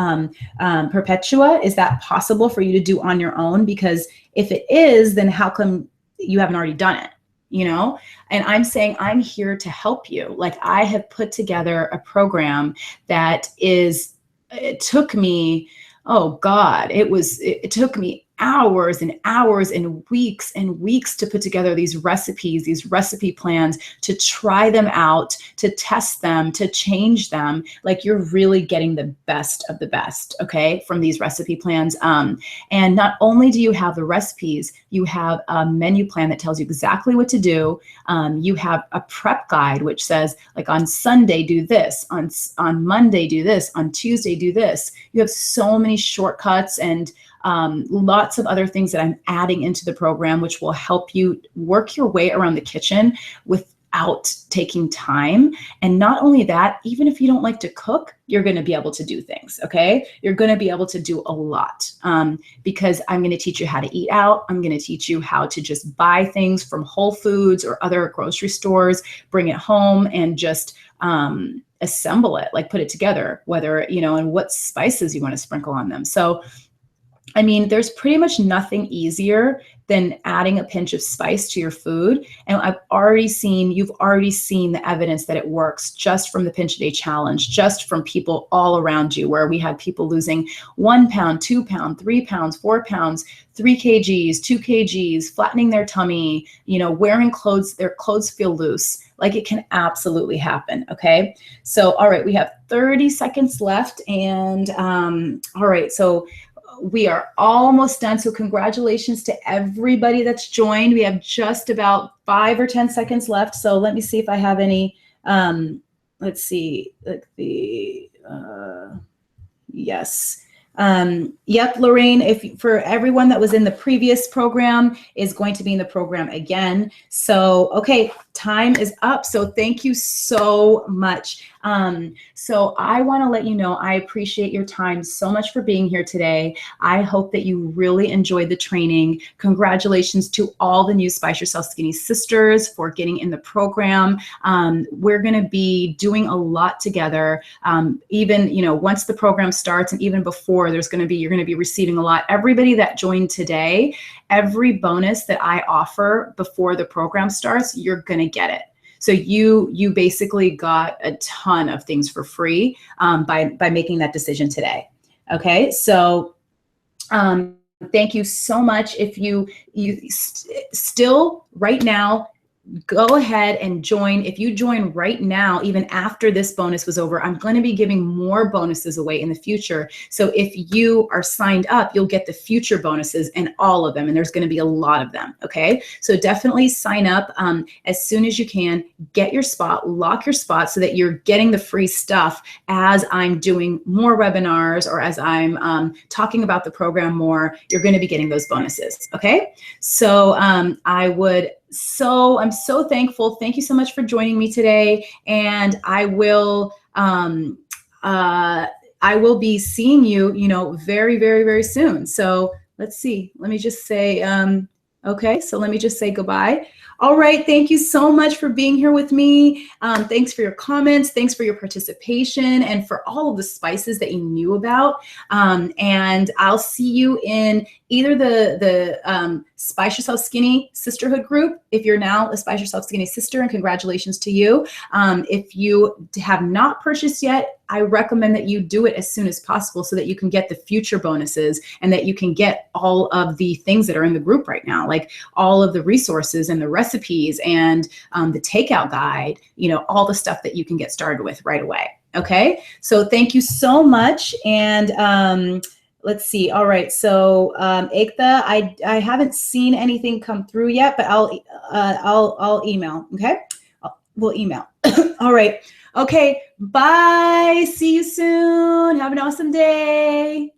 Perpetua? Is that possible for you to do on your own? Because if it is, then how come you haven't already done it? You know, and I'm saying I'm here to help you. Like, I have put together a program that it took me, oh God, it took me hours and hours and weeks to put together these recipes, these recipe plans, to try them out, to test them, to change them. Like, you're really getting the best of the best, okay, from these recipe plans. And not only do you have the recipes, you have a menu plan that tells you exactly what to do. You have a prep guide, which says, like, on Sunday, do this, on Monday, do this, on Tuesday, do this. You have so many shortcuts and lots of other things that I'm adding into the program, which will help you work your way around the kitchen without taking time. And not only that, even if you don't like to cook, you're going to be able to do things. Okay. You're going to be able to do a lot because I'm going to teach you how to eat out. I'm going to teach you how to just buy things from Whole Foods or other grocery stores, bring it home and just assemble it, like put it together, whether, you know, and what spices you want to sprinkle on them. So I mean, there's pretty much nothing easier than adding a pinch of spice to your food. And you've already seen the evidence that it works just from the Pinch a Day challenge, just from people all around you, where we had people losing 1 pound, 2 pounds, 3 pounds, 4 pounds, 3 kgs, 2 kgs, flattening their tummy, you know, wearing clothes, their clothes feel loose. Like, it can absolutely happen. Okay. So, all right, we have 30 seconds left. And all right, so we are almost done. So congratulations to everybody that's joined. We have just about 5 or 10 seconds left. So let me see if I have any, let's see, yes. Yep, Lorraine, for everyone that was in the previous program is going to be in the program again. So, okay, time is up. So thank you so much. So I want to let you know, I appreciate your time so much for being here today. I hope that you really enjoyed the training. Congratulations to all the new Spice Yourself Skinny sisters for getting in the program. We're going to be doing a lot together. Even, you know, once the program starts and even before, you're going to be receiving a lot. Everybody that joined today, every bonus that I offer before the program starts, you're going to get it. So you basically got a ton of things for free by making that decision today. Okay, so thank you so much. If you still right now, go ahead and join. If you join right now, even after this bonus was over, I'm going to be giving more bonuses away in the future. So if you are signed up, you'll get the future bonuses and all of them. And there's going to be a lot of them. Okay. So definitely sign up as soon as you can. Get your spot, lock your spot so that you're getting the free stuff as I'm doing more webinars or as I'm talking about the program more. You're going to be getting those bonuses. Okay. So I'm so thankful. Thank you so much for joining me today. And I will be seeing you, very, very, very soon. So let's see. Let me just say, okay. So let me just say goodbye. All right. Thank you so much for being here with me. Thanks for your comments. Thanks for your participation and for all of the spices that you knew about. And I'll see you in either the Spice Yourself Skinny Sisterhood group, if you're now a Spice Yourself Skinny sister, and congratulations to you. If you have not purchased yet, I recommend that you do it as soon as possible so that you can get the future bonuses and that you can get all of the things that are in the group right now, like all of the resources and the recipes and the takeout guide, all the stuff that you can get started with right away. Okay, so thank you so much. And let's see. All right. So Ekta, I haven't seen anything come through yet, but I'll email. Okay, we'll email. All right. Okay. Bye. See you soon. Have an awesome day.